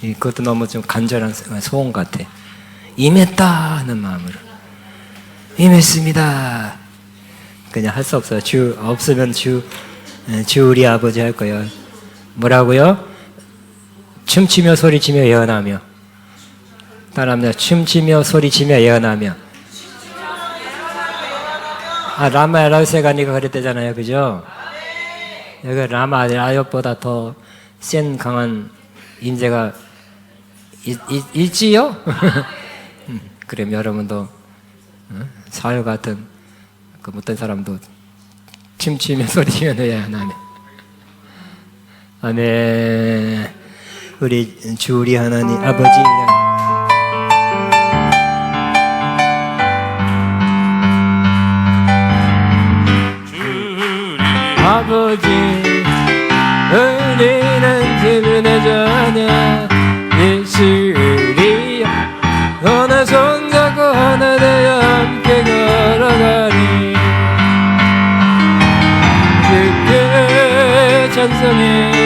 그것도 너무 좀 간절한 소원 같아. 임했다 하는 마음으로 임했습니다. 그냥 할 수 없어요. 주 없으면 주 우리 아버지 할 거예요. 뭐라고요? 춤추며 소리치며 예언하며. 따라합니다. 춤추며 소리치며 예언하며. 라마 라우세가니가 그랬대잖아요, 그죠? 여기 라마 라이엇보다 더 센 강한 인재가 있지요? 그럼 여러분도 사울 같은 그 못된 사람도 춤추며 소리치며 예언하며. 아멘. 우리 주 우리 하나님 아버지. 아버지, 우리는 기분의 자녀 예수리여. 너나 손잡고 하나 되어 함께 걸어가니 그때 찬송해.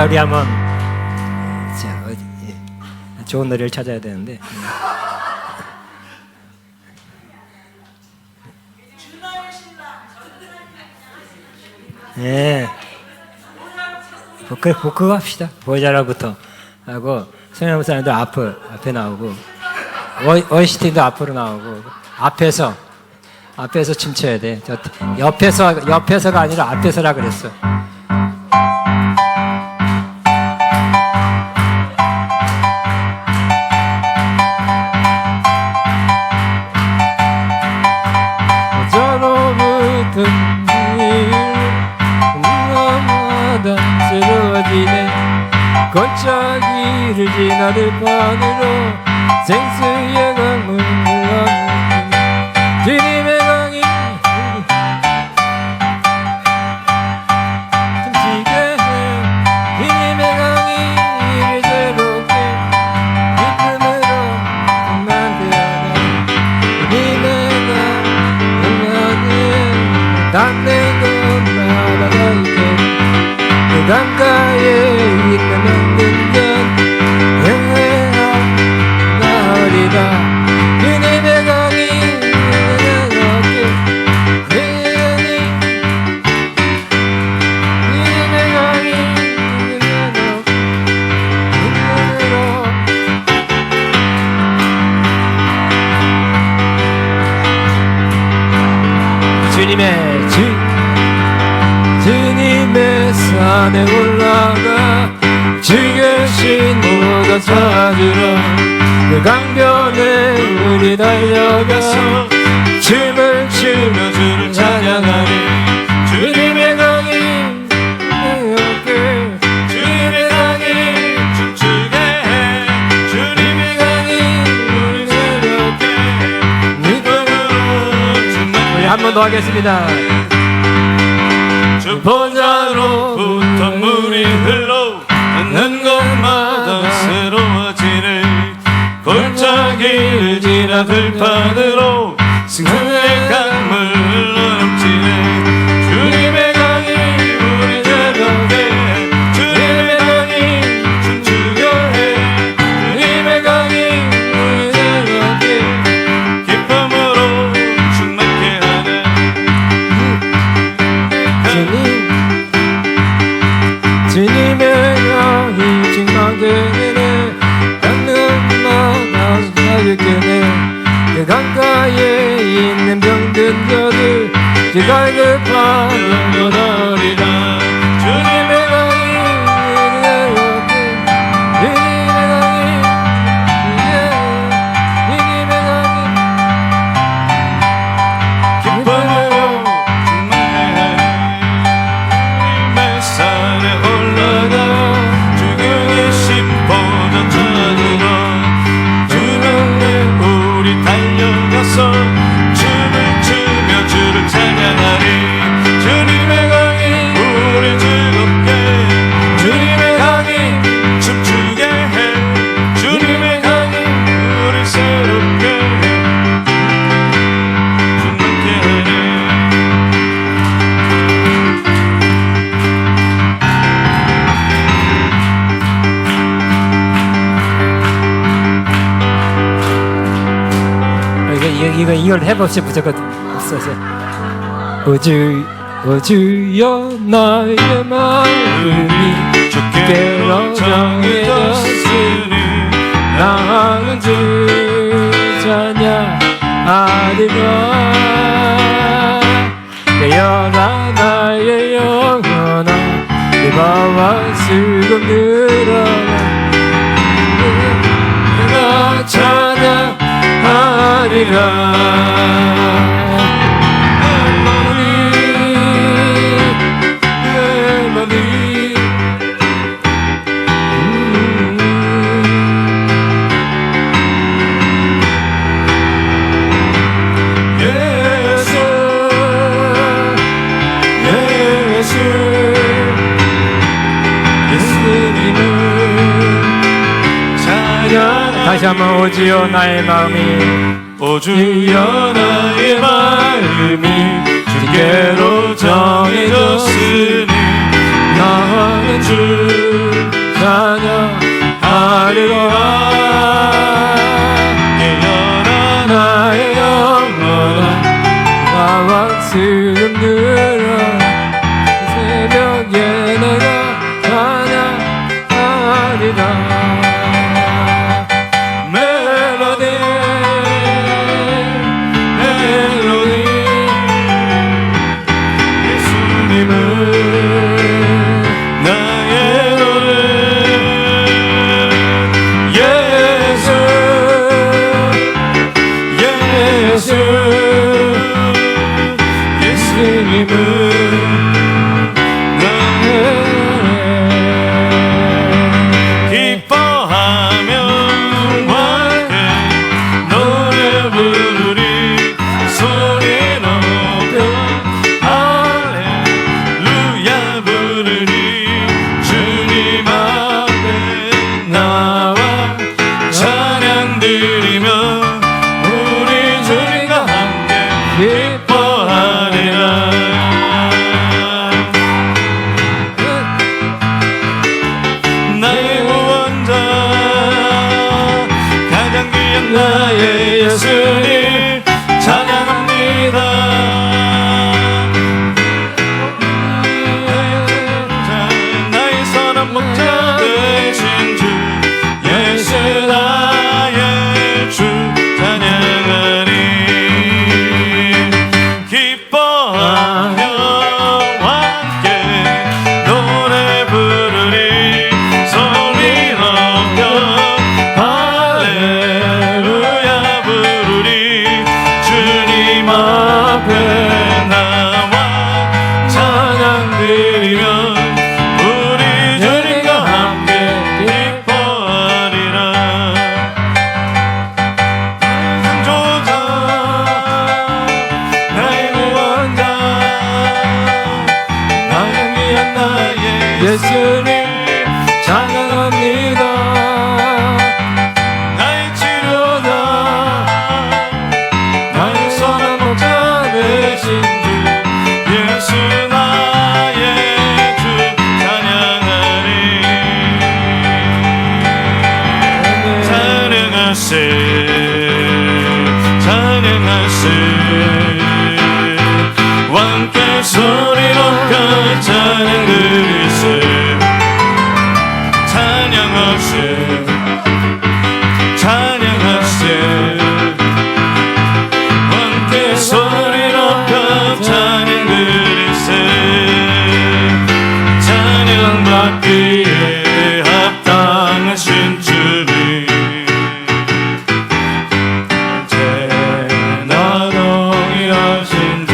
우리 한번 좋은 노래를 찾아야 되는데. 네. 그거 합시다. 보이자라부터 하고 성형 사람도 앞에 나오고 OST도 앞으로 나오고 앞에서 춤춰야 돼. 저 옆에서가 아니라 앞에서라 그랬어. 골짜기를 지나 들판으로 생수의 강물 흘러내리니 주님의 강이 숨쉬게 해. 주님의 강이 이를 새롭게 기쁨으로 만들어내. 주님의 강 흘러내 담는 곳마다 넓게 그 강가에 있는 주님의 강이 주님의 강이 주님의 산에 올라가 주 계신 곳을 찾으러 그 강변에 우리 달려가서 춤을 추며 주를 찬양하리. 주님의 강이 이렇게 주님의 강이 춤추게 해. 주님의 강이 우리 새롭게 믿음으로 춤을. 우리 한 번 더 하겠습니다. 주 보좌로부터 물이 흘러 우리를 지나 들판으로 승리의 강물 넘치네. 주님의 강이 우리 새롭게 주님의 강이 춤추게 해. 주님의 강이 우리 새롭게 기쁨으로 충만케 하네. 주님의 강이 충만케 하네. 강은 나가 사육게네. 그 강가에 있는 병든 자들 지가 급한 거더리라. 주님의 강이 주님의 강이 주님의 강이 기쁨으로 충만해. 햇살에 올라가 주님의 심포전 찾으러 주님의 우리 달려가서 춤을 추며 주를 찬양하리. 주님의 강이 우리 즐겁게 주님의 강이 춤추게 해. 주님의 강이 우리 새롭게 충만케 하네. 이걸 해봅시다. 무조건 없어서 주여 나의 마음이 주께로 정해졌으니 나는 주 찬양하리라. 깨어나 나의 영혼아 내가와 수금 늘어나 내가 찬양하리라. 다시 한번 오주여 나의 마음이 오주여 나의 마음이 주께로 정해졌으니 나는 주 찬양하리라. 깨어나 나의 영혼아 나와 수금 들어 새벽에 내가 찬양하리라. 소리 높여 찬양 드리세 찬양하세 찬양하세 함께 소리 높여 찬양 드리세 찬양받기에 합당하신 주님 언제나 동일하신 주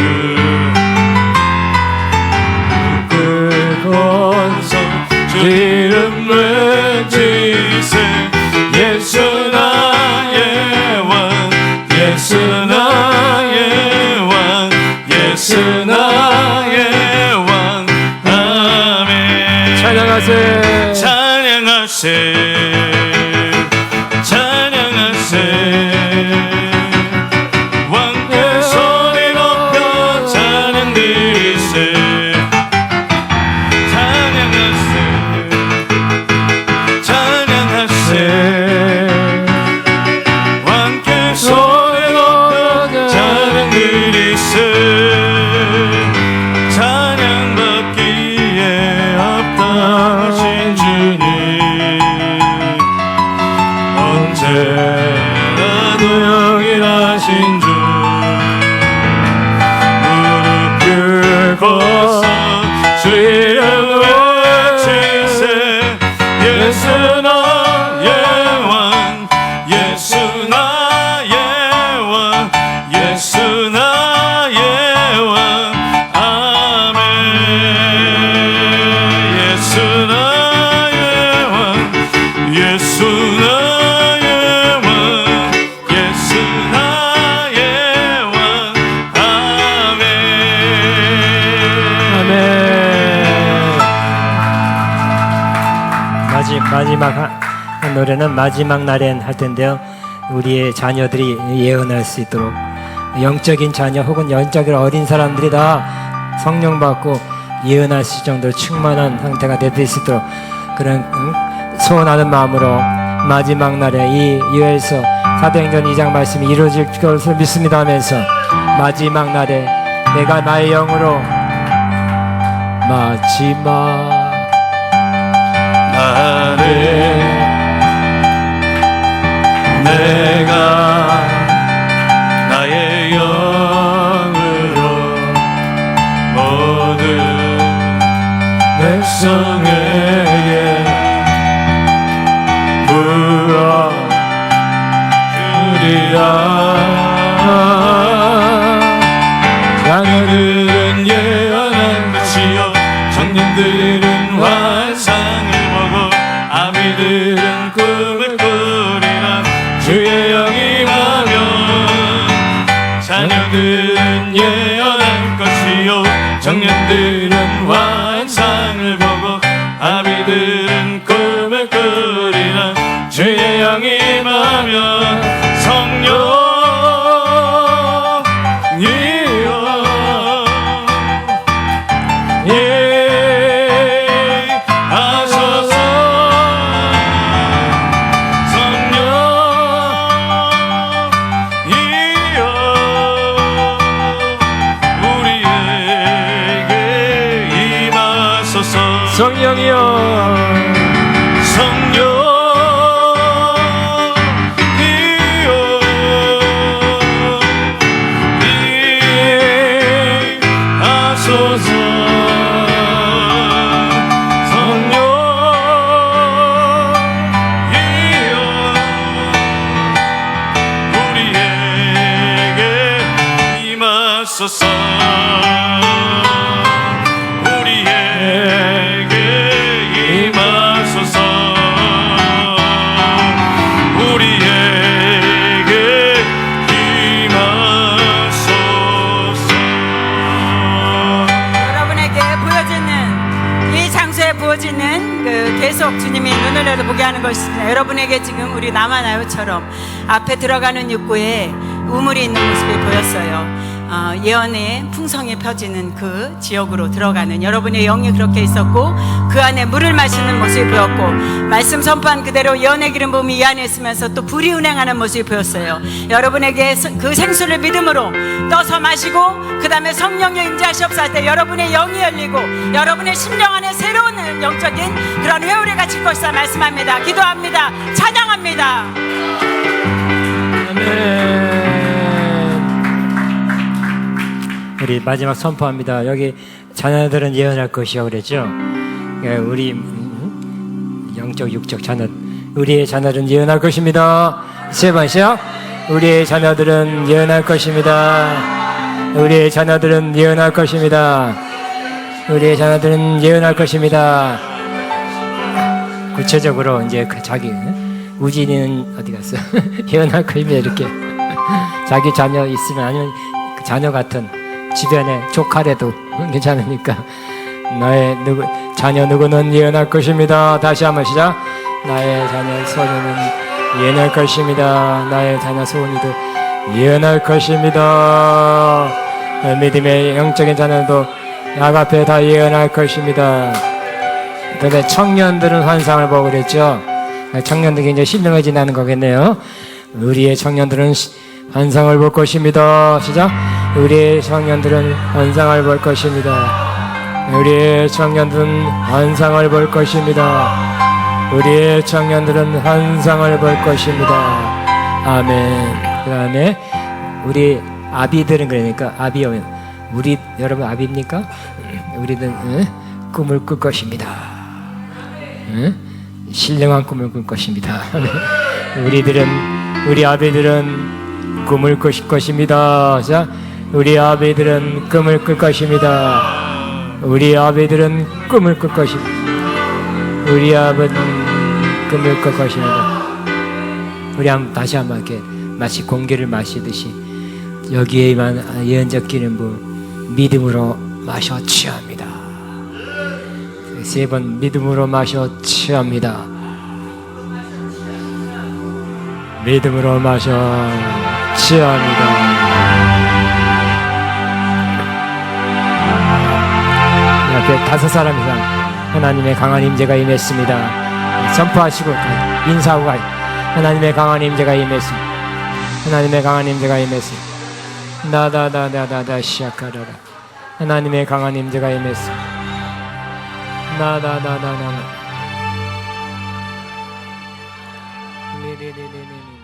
그곳서 주 이름 외치세 예수 나의 왕 예수 나의 왕 예수 나의 왕 아멘 찬양하세 찬양하세 찬양하세 왕께 소리 높여 찬양 드리세 찬양하세 찬양하세 왕께 소리 높여 찬양 드리세 찬양받기에 합당하신 주님 언제나 동일하신 주 무릎 꿇고서 주 이름 외치세 예수 나의 왕 예수 나의 왕 예수 나의 왕 아멘 예수 나의 왕 예수 나의 왕 예수 나의 왕 아멘 아멘. 마지막 한 노래는 마지막 날엔 할 텐데요. 우리의 자녀들이 예언할 수 있도록 영적인 자녀 혹은 영적인 어린 사람들이 다 성령 받고 예언할 수 있을 정도로 충만한 상태가 될 수 있도록 그런 소원하는 마음으로 마지막 날에 이 요엘서 사도행전 2장 말씀이 이루어질 것을 믿습니다 하면서 마지막 날에 내가 나의 영으로 마지막 날에 내가 나의 영으로 모든 백성에게 불어주리라 자녀들은 예언한 것이요 청년들은 환상을 보고 아비들은 꿈을 꾸리라 주의 영이 임하면 자녀들은 예언할 것이요 청년들은 환상을 보고 아비들은 꿈을 꾸리라 주의 영이 임하면 성령이여 계속 주님이 눈을 내려 보게 하는 것입니다. 여러분에게 지금 우리 남아나요처럼 앞에 들어가는 입구에 우물이 있는 모습이 보였어요. 예언의 풍성이 펴지는 그 지역으로 들어가는 여러분의 영이 그렇게 있었고 그 안에 물을 마시는 모습이 보였고 말씀 선포한 그대로 예언의 기름 부음이 이 안에 있으면서 또 불이 운행하는 모습이 보였어요. 여러분에게 그 생수를 믿음으로 떠서 마시고 그 다음에 성령의 임재하시옵소서 할 때 여러분의 영이 열리고 여러분의 심령 안에 새로운 영적인 그런 회오리가 칠 것이다 말씀합니다. 기도합니다. 찬양합니다. 아멘. 우리 마지막 선포합니다. 여기 자녀들은 예언할 것이요 그랬죠. 우리 영적 육적 자녀, 우리의 자녀들은 예언할 것입니다. 세 번씩 우리의 자녀들은 예언할 것입니다. 우리의 자녀들은 예언할 것입니다. 우리의 자녀들은 예언할 것입니다. 구체적으로 이제 자기 우진이는 어디 갔어? 예언할 것입니다. 이렇게 자기 자녀 있으면 아니면 그 자녀 같은 주변에 조카라도 괜찮으니까 나의 자녀 누구는 예언할 것입니다. 다시 한번 시작. 나의 자녀 소녀는 예언할 것입니다. 나의 자녀 소원이도 예언할 것입니다. 믿음의 영적인 자녀도 약 앞에 다 예언할 것입니다. 그런데 청년들은 환상을 보고 그랬죠. 청년들이 이제 신령해지 나는 거겠네요. 우리의 청년들은 환상을 볼 것입니다. 시작. 우리의 청년들은 환상을 볼 것입니다. 우리의 청년들은 환상을 볼 것입니다. 우리의 청년들은 환상을 볼 것입니다. 아멘. 그 다음에 우리 아비들은 그러니까 아비요. 우리 여러분 아비입니까? 우리는 꿈을 꿀 것입니다. 신령한 꿈을 꿀 것입니다. 우리 아비들은 꿈을 꿀 것입니다. 자, 우리 아비들은 꿈을 꿀 것입니다. 우리 아비들은 꿈을 꿀 것입니다. 우리 아버는 꿈을 꿀 것입니다. 우리 다시 한번 이렇게 마치 공기를 마시듯이 여기에만 예언적 기름 부음 믿음으로 마셔 취합니다. 세 번 믿음으로 마셔 취합니다. 믿음으로 마셔 취합니다. 옆에 5사람 이상 하나님의 강한 임재가 임했습니다. 선포하시고 인사하고 가요. 하나님의 강한 임재가 임했습니다. 하나님의 강한 임재가 임했습니다. 나다다다다다 시작하라라. 하나님의 강한 임재가 임했습니다. 나다다다다다. 네네네네네.